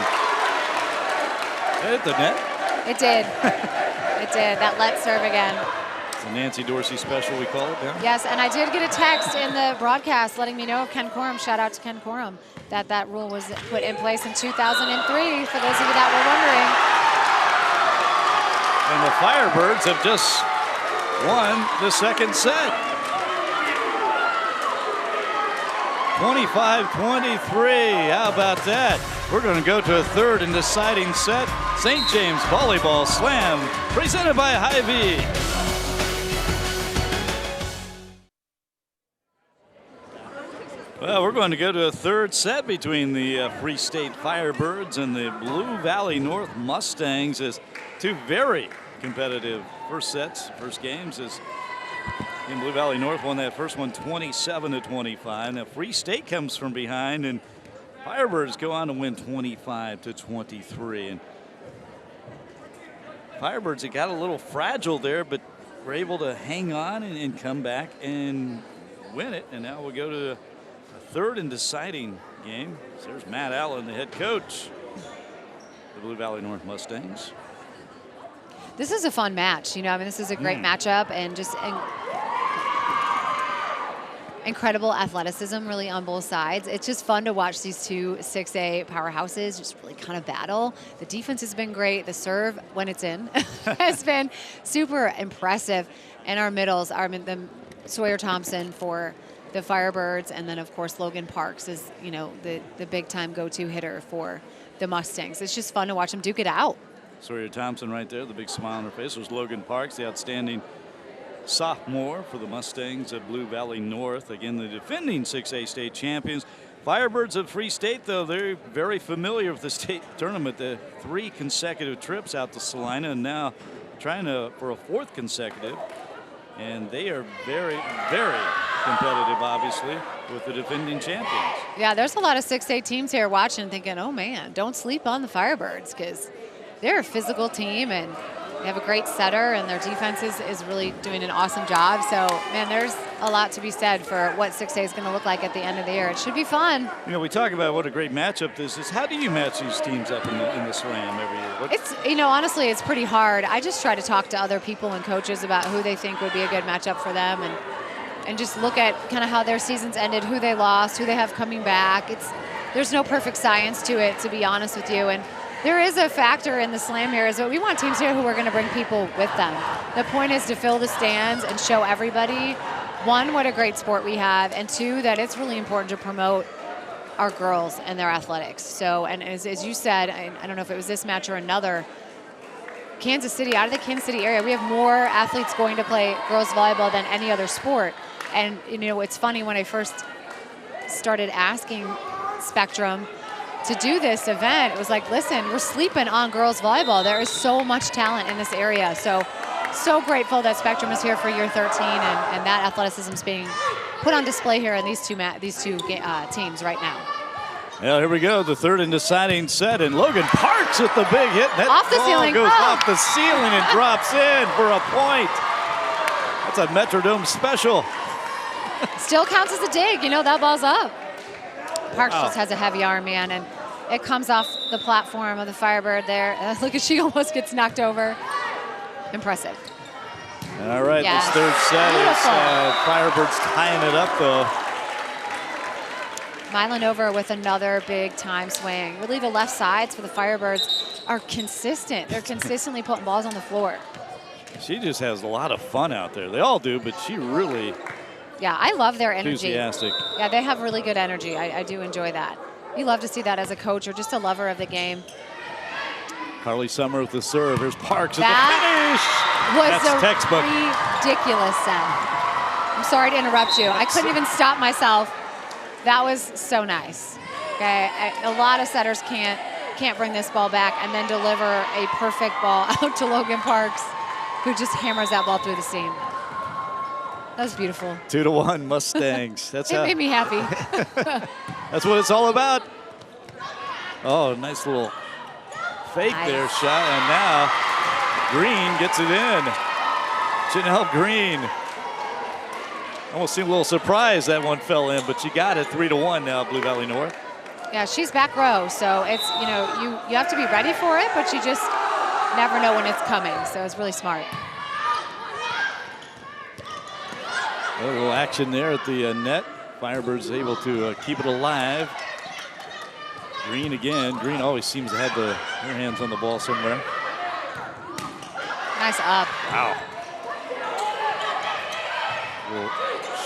Hit the net. It did. It did. That let serve again. It's a Nancy Dorsey special, we call it now. Yes, and I did get a text in the broadcast letting me know of Ken Corum. Shout out to Ken Corum. That rule was put in place in 2003, for those of you that were wondering. And the Firebirds have just won the second set. 25-23. How about that? We're going to go to a third and deciding set. St. James Volleyball Slam, presented by Hy-Vee. Well, we're going to go to a third set between the Free State Firebirds and the Blue Valley North Mustangs, as two very competitive first games, as in Blue Valley North won that first one 27-25. Now Free State comes from behind, and Firebirds go on to win 25-23. And Firebirds, it got a little fragile there, but were able to hang on and come back and win it. And now we'll go to a third and deciding game. So there's Matt Allen, the head coach of the Blue Valley North Mustangs. This is a fun match. You know, I mean, this is a great matchup, and just incredible athleticism really on both sides. It's just fun to watch these two 6A powerhouses just really kind of battle. The defense has been great. The serve, when it's in, has been super impressive. And our middles are the Sawyer Thompson for the Firebirds, and then of course Logan Parks is, you know, the big time go-to hitter for the Mustangs. It's just fun to watch them duke it out. Sawyer Thompson right there, the big smile on her face. There's Logan Parks, the outstanding sophomore for the Mustangs at Blue Valley North. Again, the defending 6A state champions. Firebirds of Free State, though, they're very familiar with the state tournament. The 3 consecutive trips out to Salina, and now trying for a 4th consecutive. And they are very, very competitive, obviously, with the defending champions. Yeah, there's a lot of 6A teams here watching thinking, oh man, don't sleep on the Firebirds, because they're a physical team and they have a great setter, and their defense is really doing an awesome job. So, man, there's a lot to be said for what 6A is going to look like at the end of the year. It should be fun. You know, we talk about what a great matchup this is. How do you match these teams up in the Slam every year? It's, you know, honestly, it's pretty hard. I just try to talk to other people and coaches about who they think would be a good matchup for them, and just look at kind of how their seasons ended, who they lost, who they have coming back. There's no perfect science to it, to be honest with you. And there is a factor in the Slam here, is that we want teams here who are going to bring people with them. The point is to fill the stands and show everybody, 1, what a great sport we have, and 2, that it's really important to promote our girls and their athletics. So, and as you said, I don't know if it was this match or another, Kansas City, out of the Kansas City area, we have more athletes going to play girls volleyball than any other sport. And, you know, it's funny, when I first started asking Spectrum to do this event, it was like, listen, we're sleeping on girls volleyball. There is so much talent in this area. So grateful that Spectrum is here for year 13, and that athleticism is being put on display here in these two teams right now. Well, here we go, the third and deciding set, and Logan Parks with the big hit. That off the ball ceiling. goes off the ceiling and drops in for a point. That's a Metrodome special. Still counts as a dig. You know, that ball's up. Parks just has a heavy arm, man, and it comes off the platform of the Firebird there. Look at, she almost gets knocked over. Impressive. All right, this third set is Firebirds tying it up, though. Milan over with another big time swing. Really, the left sides for the Firebirds are consistent. They're consistently putting balls on the floor. She just has a lot of fun out there. They all do, but she really... Yeah, I love their energy. Enthusiastic. Yeah, they have really good energy. I do enjoy that. You love to see that as a coach or just a lover of the game. Carly Summer with the serve. Here's Parks at the finish. That's a textbook. Ridiculous send. I'm sorry to interrupt you. I couldn't even stop myself. That was so nice. Okay, a lot of setters can't bring this ball back and then deliver a perfect ball out to Logan Parks, who just hammers that ball through the seam. That was beautiful. 2-1 Mustangs. That's it made me happy. That's what it's all about. Oh, nice little fake there shot, and now Green gets it in. Janelle Green. Almost seemed a little surprised that one fell in, but she got it 3-1 now, Blue Valley North. Yeah, she's back row, so it's, you know, you have to be ready for it, but you just never know when it's coming, so it's really smart. A little action there at the net. Firebirds able to keep it alive. Green again. Green always seems to have her hands on the ball somewhere. Nice up. Wow. A little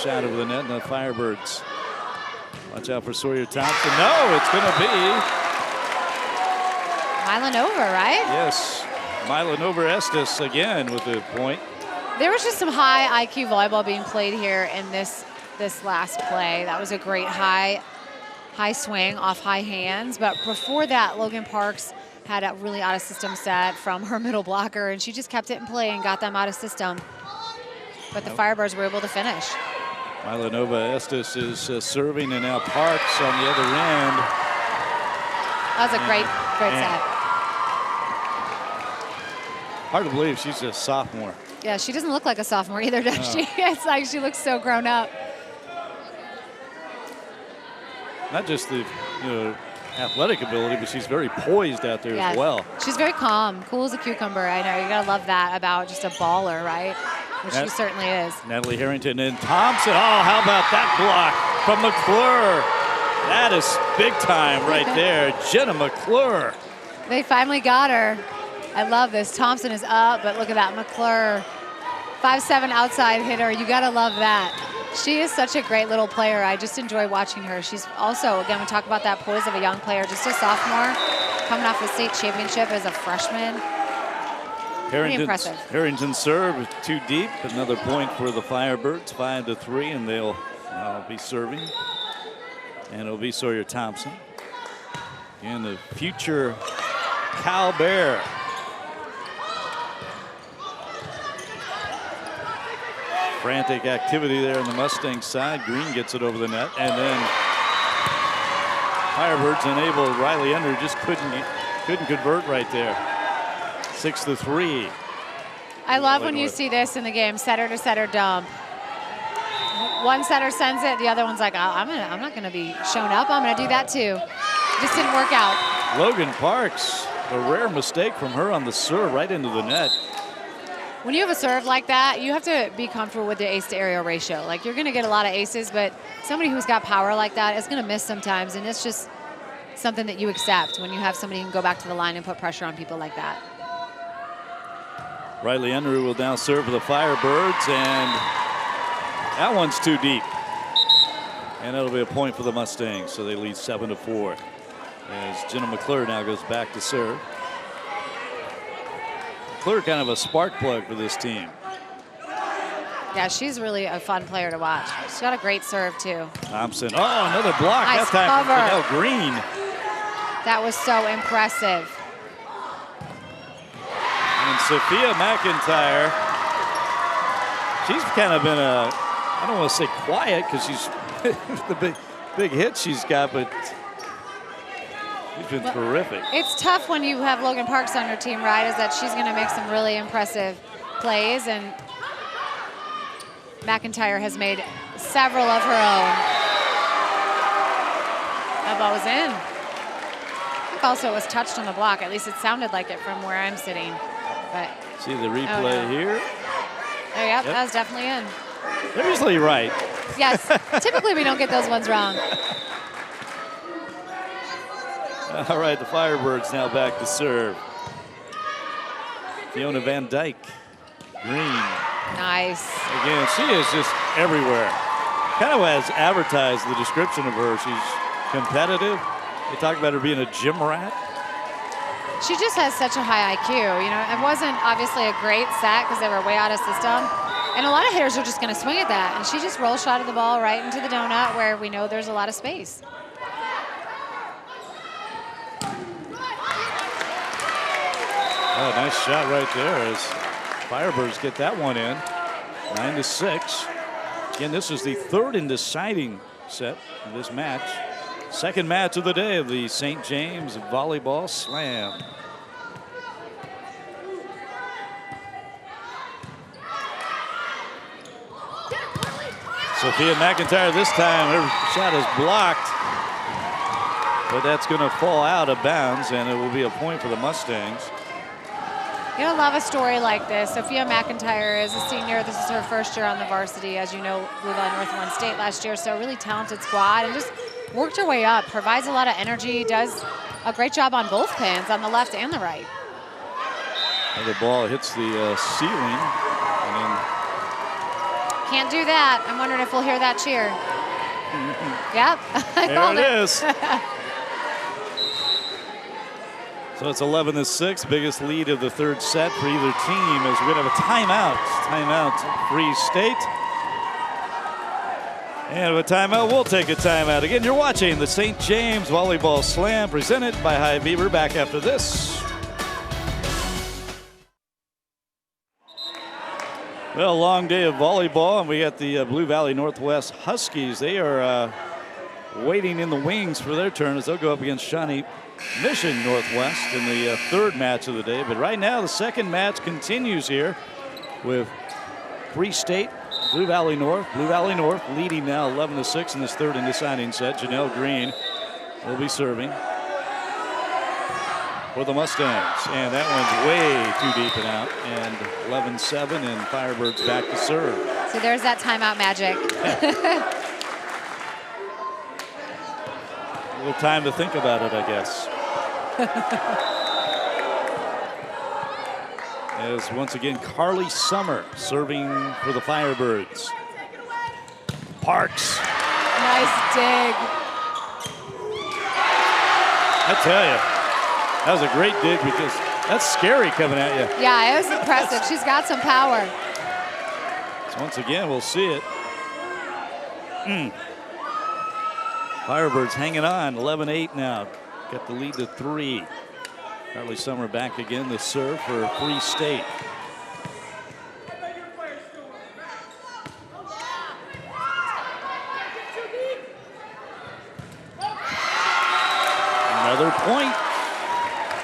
shot over the net, and the Firebirds Watch out for Sawyer Thompson. No, it's going to be Milanova, right? Yes, Milanova Estes again with the point. There was just some high IQ volleyball being played here in this last play. That was a great high swing off high hands. But before that, Logan Parks had a really out of system set from her middle blocker, and she just kept it in play and got them out of system. But the Firebirds were able to finish. Milanova Estes is serving, and now Parks on the other end. That was a great set. Hard to believe she's a sophomore. Yeah, she doesn't look like a sophomore either, does she? It's like she looks so grown up. Not just the athletic ability, but she's very poised out there as well. She's very calm, cool as a cucumber. I know, you gotta love that about just a baller, right? Which she certainly is. Natalie Harrington and Thompson. Oh, how about that block from McClure? That is big time right there. Jenna McClure. They finally got her. I love this. Thompson is up, but look at that McClure. 5'7" outside hitter. You gotta love that. She is such a great little player. I just enjoy watching her. She's also, again, we talk about that poise of a young player, just a sophomore, coming off the state championship as a freshman. Pretty impressive. Harrington's serve is too deep. Another point for the Firebirds, 5-3, and they'll be serving. And it'll be Sawyer Thompson. And the future Cal Bear. Frantic activity there on the Mustang side. Green gets it over the net, and then Firebirds unable. Riley Under just couldn't convert right there. 6-3. I love when you see this in the game, setter to setter dump. One setter sends it, the other one's like, I'm not gonna be shown up. I'm gonna do that too. Just didn't work out. Logan Parks, a rare mistake from her on the serve right into the net. When you have a serve like that, you have to be comfortable with the ace to aerial ratio. Like, you're gonna get a lot of aces, but somebody who's got power like that is gonna miss sometimes, and it's just something that you accept when you have somebody who can go back to the line and put pressure on people like that. Riley Unruh will now serve for the Firebirds, and that one's too deep. And that'll be a point for the Mustangs, so they lead 7-4. As Jenna McClure now goes back to serve. McClure kind of a spark plug for this team. Yeah, she's really a fun player to watch. She's got a great serve, too. Thompson, oh, another block. Nice that time cover. from Janelle Green. That was so impressive. And Sophia McIntyre, she's kind of been I don't want to say quiet because she's the big hit she's got, but she's been terrific. It's tough when you have Logan Parks on your team, right, is that she's going to make some really impressive plays, and McIntyre has made several of her own. That ball was in. I think also it was touched on the block. At least it sounded like it from where I'm sitting. But see the replay here. Oh, yep, that was definitely in. They're usually right. Yes, typically we don't get those ones wrong. All right, the Firebirds now back to serve. Fiona Van Dyke, Green. Nice. Again, she is just everywhere. Kind of as advertised the description of her. She's competitive. They talk about her being a gym rat. She just has such a high IQ. You know, it wasn't obviously a great set because they were way out of system. And a lot of hitters are just going to swing at that. And she just roll shotted the ball right into the donut where we know there's a lot of space. Oh, nice shot right there as Firebirds get that one in. 9-6. Again, this is the third and deciding set of this match. Second match of the day of the St. James Volleyball Slam. Sophia McIntyre this time, her shot is blocked. But that's going to fall out of bounds, and it will be a point for the Mustangs. You know, love a story like this. Sophia McIntyre is a senior. This is her first year on the varsity. As you know, Blue Line North won state last year, so a really talented squad, and just worked her way up, provides a lot of energy, does a great job on both pins, on the left and the right. And the ball hits the ceiling. And can't do that. I'm wondering if we'll hear that cheer. Yep. There it is. So it's 11-6, biggest lead of the third set for either team as we're going to have a timeout. Timeout, Free State. And with a timeout, we'll take a timeout. Again, you're watching the St. James Volleyball Slam presented by Hy-Vee. We're back after this. Well, long day of volleyball, and we got the Blue Valley Northwest Huskies. They are waiting in the wings for their turn as they'll go up against Shawnee Mission Northwest in the third match of the day. But right now, the second match continues here with Free State, Blue Valley North. Blue Valley North leading now 11-6 in this third and deciding set. Janelle Green will be serving for the Mustangs. And that one's way too deep and out. And 11-7, and Firebirds back to serve. So there's that timeout magic. A little time to think about it, I guess. As once again, Carly Summer serving for the Firebirds. Parks. Nice dig. I tell you, that was a great dig because that's scary coming at you. Yeah, it was impressive. She's got some power. So once again, we'll see it. Firebirds hanging on, 11-8 now. Got the lead to 3. Carly Summer back again to serve for Free State. Another point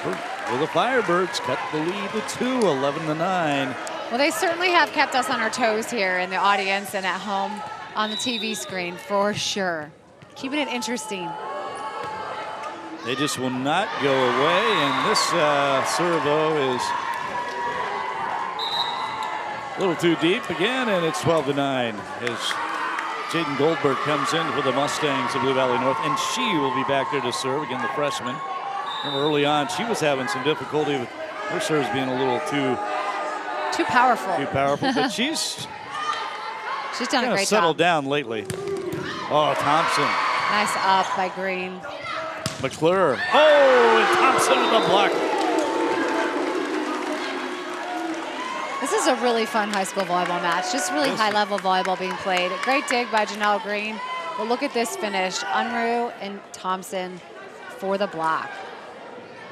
for the Firebirds. Cut the lead to 2, 11-9. Well, they certainly have kept us on our toes here in the audience and at home on the TV screen for sure. Keeping it interesting. They just will not go away, and this servo is a little too deep again, and it's 12-9 as Jaden Goldberg comes in for the Mustangs of Blue Valley North, and she will be back there to serve, again, the freshman. Remember early on, she was having some difficulty with her serves being a little too powerful. Too powerful, but she's done a great job. Settled down lately. Oh, Thompson. Nice up by Green. McClure. Oh, and Thompson with the block. This is a really fun high school volleyball match. Just really high-level volleyball being played. A great dig by Janelle Green. But look at this finish. Unruh and Thompson for the block.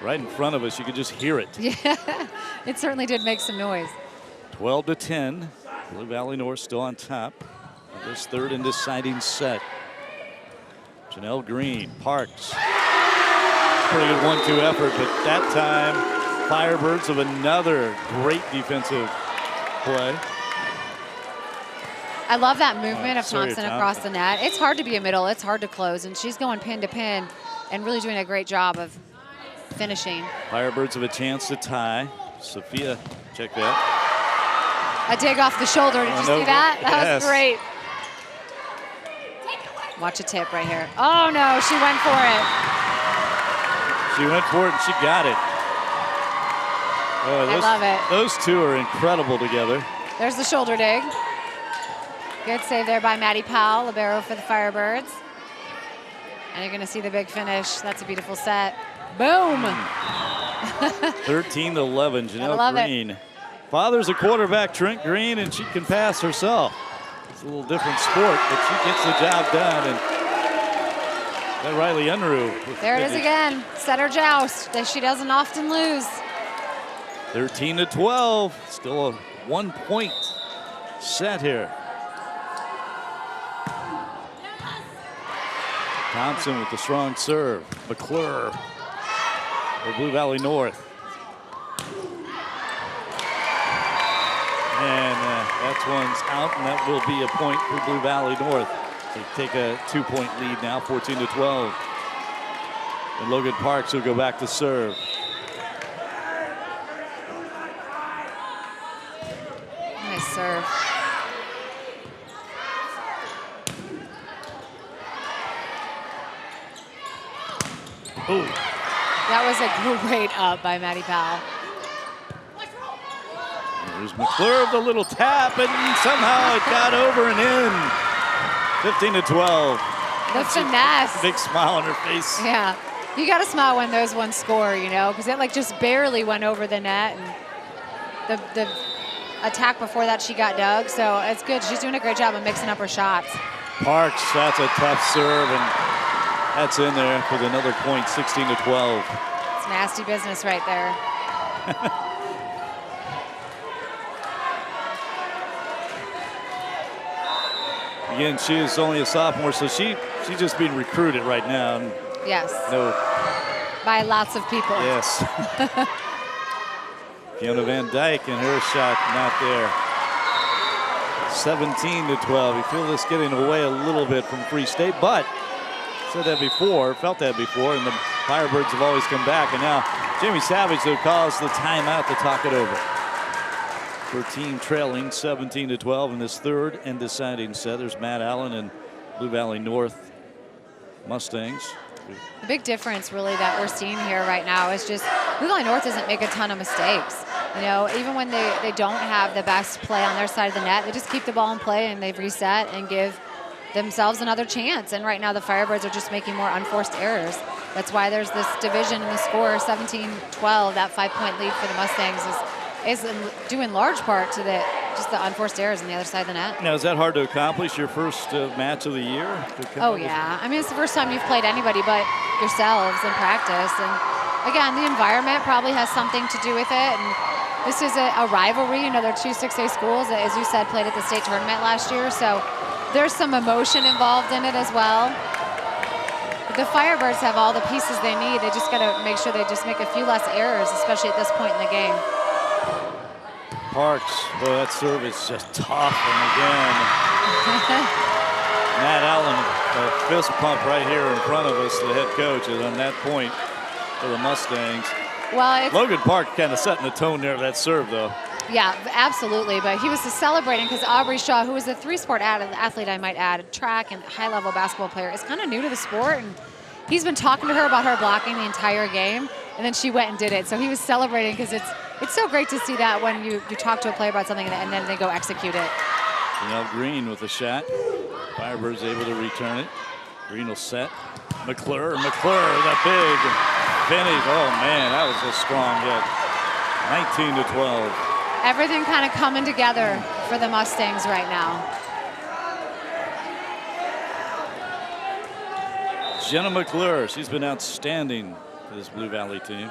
Right in front of us. You could just hear it. Yeah, it certainly did make some noise. 12-10. Blue Valley North still on top of this third and deciding set. Janelle Green, Parks. Pretty good 1-2 effort, but that time, Firebirds of another great defensive play. I love that movement of Thompson across the net. It's hard to be a middle, it's hard to close, and she's going pin to pin and really doing a great job of finishing. Firebirds have a chance to tie. Sophia, check that. A dig off the shoulder, did you see that? That was great. Watch a tip right here. Oh no, she went for it. She went for it and she got it. Oh, I love it. Those two are incredible together. There's the shoulder dig. Good save there by Maddie Powell, libero for the Firebirds. And you're gonna see the big finish. That's a beautiful set. Boom. 13-11, Janelle Green. Father's a quarterback, Trent Green, and she can pass herself. It's a little different sport, but she gets the job done. And that Riley Unruh. There it is again. Setter joust that she doesn't often lose. 13-12. Still a 1-point set here. Thompson with the strong serve. McClure for Blue Valley North. And that one's out, and that will be a point for Blue Valley North. They take a 2-point lead now, 14-12. And Logan Parks will go back to serve. Nice serve. Ooh. That was a great up by Maddie Powell. There's McClure with a little tap, and somehow it got over and in. 15-12. The finesse. Big smile on her face. Yeah. You got to smile when those ones score, you know, because it like just barely went over the net. And the attack before that, she got dug. So it's good. She's doing a great job of mixing up her shots. Parks, that's a tough serve, and that's in there with another point, 16-12. It's nasty business right there. Again, she is only a sophomore, so she's just being recruited right now. Yes. No. By lots of people. Yes. Fiona Van Dyke and her shot not there. 17-12. You feel this getting away a little bit from Free State, but said that before, felt that before, and the Firebirds have always come back. And now Jamie Savage, though, calls the timeout to talk it over. Her team trailing 17-12 in this third and deciding set. There's Matt Allen and Blue Valley North Mustangs. The big difference really that we're seeing here right now is just Blue Valley North doesn't make a ton of mistakes. You know, even when they don't have the best play on their side of the net, they just keep the ball in play and they've reset and give themselves another chance. And right now the Firebirds are just making more unforced errors. That's why there's this division in the score, 17-12. That 5-point lead for the Mustangs is due in large part to just the unforced errors on the other side of the net. Now, is that hard to accomplish, your first match of the year? Oh, yeah. I mean, it's the first time you've played anybody but yourselves in practice. And, again, the environment probably has something to do with it. And this is a rivalry. You know, they're two 6A schools that, as you said, played at the state tournament last year. So there's some emotion involved in it as well. But the Firebirds have all the pieces they need. They just got to make sure they just make a few less errors, especially at this point in the game. Parks, well, that serve is just tough, and again, Matt Allen, a fist pump right here in front of us, the head coach, is on that point for the Mustangs. Well, Logan Park kind of setting the tone there of that serve, though. Yeah, absolutely, but he was just celebrating because Aubrey Shaw, who is a three-sport athlete, I might add, a track and high-level basketball player, is kind of new to the sport, and he's been talking to her about her blocking the entire game, and then she went and did it. So he was celebrating because it's so great to see that when you talk to a player about something and then they go execute it. Janelle Green with a shot. Firebirds able to return it. Green will set. McClure, the big finish. Oh, man, that was a strong hit. 19-12. Everything kind of coming together for the Mustangs right now. Jenna McClure, she's been outstanding for this Blue Valley team.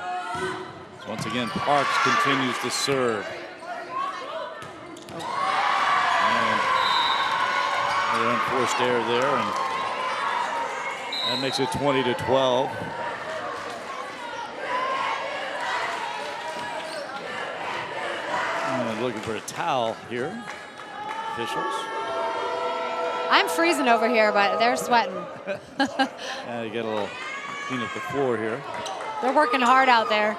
So once again, Parks continues to serve. And another unforced error there, and that makes it 20-12. And looking for a towel here, officials. I'm freezing over here, but they're sweating. Yeah, you get a little clean up the floor here. They're working hard out there.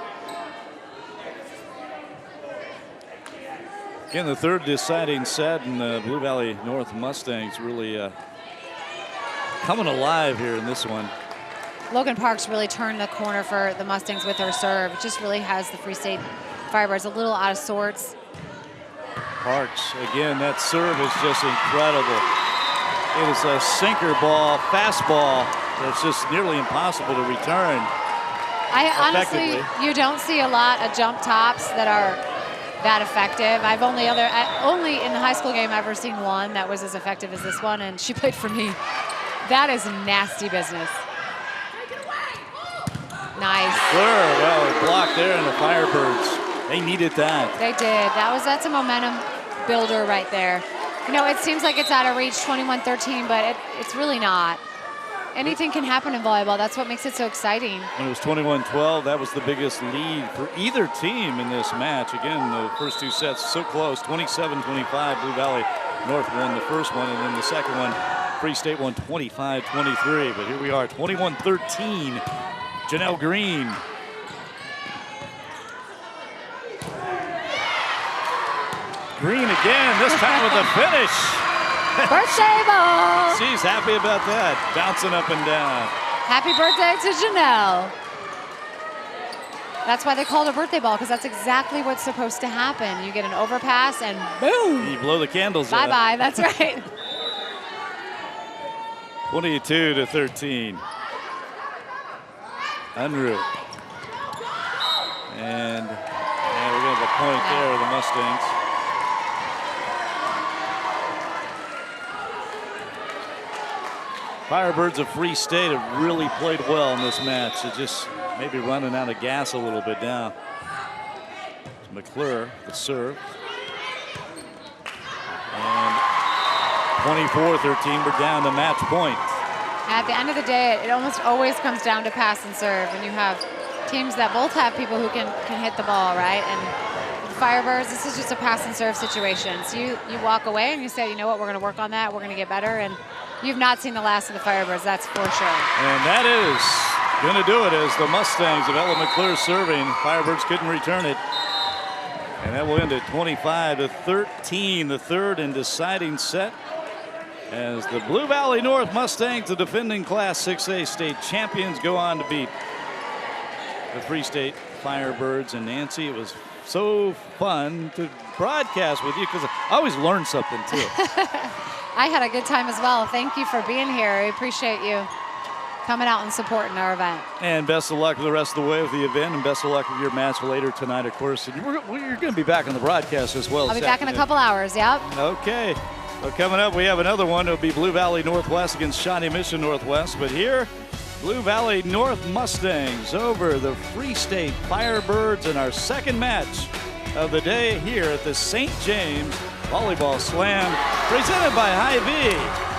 Again, the third deciding set, and the Blue Valley North Mustangs really coming alive here in this one. Logan Parks really turned the corner for the Mustangs with her serve. It just really has the Free State Firebirds a little out of sorts. Parks, again, that serve is just incredible. It is a sinker ball, fastball that's just nearly impossible to return. Honestly, you don't see a lot of jump tops that are that effective. I've only in the high school game ever seen one that was as effective as this one, and she played for me. That is nasty business. Nice. Clear, well, blocked there, and the Firebirds, they needed that. They did. That's a momentum builder right there. You know, it seems like it's out of reach, 21-13, but it's really not. Anything can happen in volleyball. That's what makes it so exciting. When it was 21-12, that was the biggest lead for either team in this match. Again, the first two sets so close, 27-25. Blue Valley North won the first one, and then the second one, Free State won 25-23. But here we are, 21-13. Janelle Green. Green again, this time with a finish. Birthday ball. She's happy about that, bouncing up and down. Happy birthday to Janelle. That's why they called it a birthday ball, because that's exactly what's supposed to happen. You get an overpass and boom. You blow the candles out. Bye-bye, that's right. 22-13. Unruh. And we're going to have a point there, the Mustangs. Firebirds of Free State have really played well in this match. They're just maybe running out of gas a little bit now. McClure, the serve. And 24-13, we're down to match point. At the end of the day, it almost always comes down to pass and serve. And you have teams that both have people who can hit the ball, right? And with Firebirds, this is just a pass and serve situation. So you walk away and you say, you know what, we're going to work on that. We're going to get better. And you've not seen the last of the Firebirds, that's for sure. And that is going to do it as the Mustangs of Ella McClure serving. Firebirds couldn't return it. And that will end at 25-13, the third and deciding set, as the Blue Valley North Mustangs, the defending Class 6A state champions, go on to beat the Free State Firebirds. And Nancy, it was so fun to broadcast with you because I always learn something too. I had a good time as well. Thank you for being here. I appreciate you coming out and supporting our event. And best of luck the rest of the way with the event, and best of luck with your match later tonight, of course. And you're going to be back on the broadcast as well. I'll be back in a couple hours, yep. Okay. Well, coming up, we have another one. It'll be Blue Valley Northwest against Shawnee Mission Northwest. But here, Blue Valley North Mustangs over the Free State Firebirds in our second match of the day here at the St. James Volleyball Slam, presented by Hy-Vee.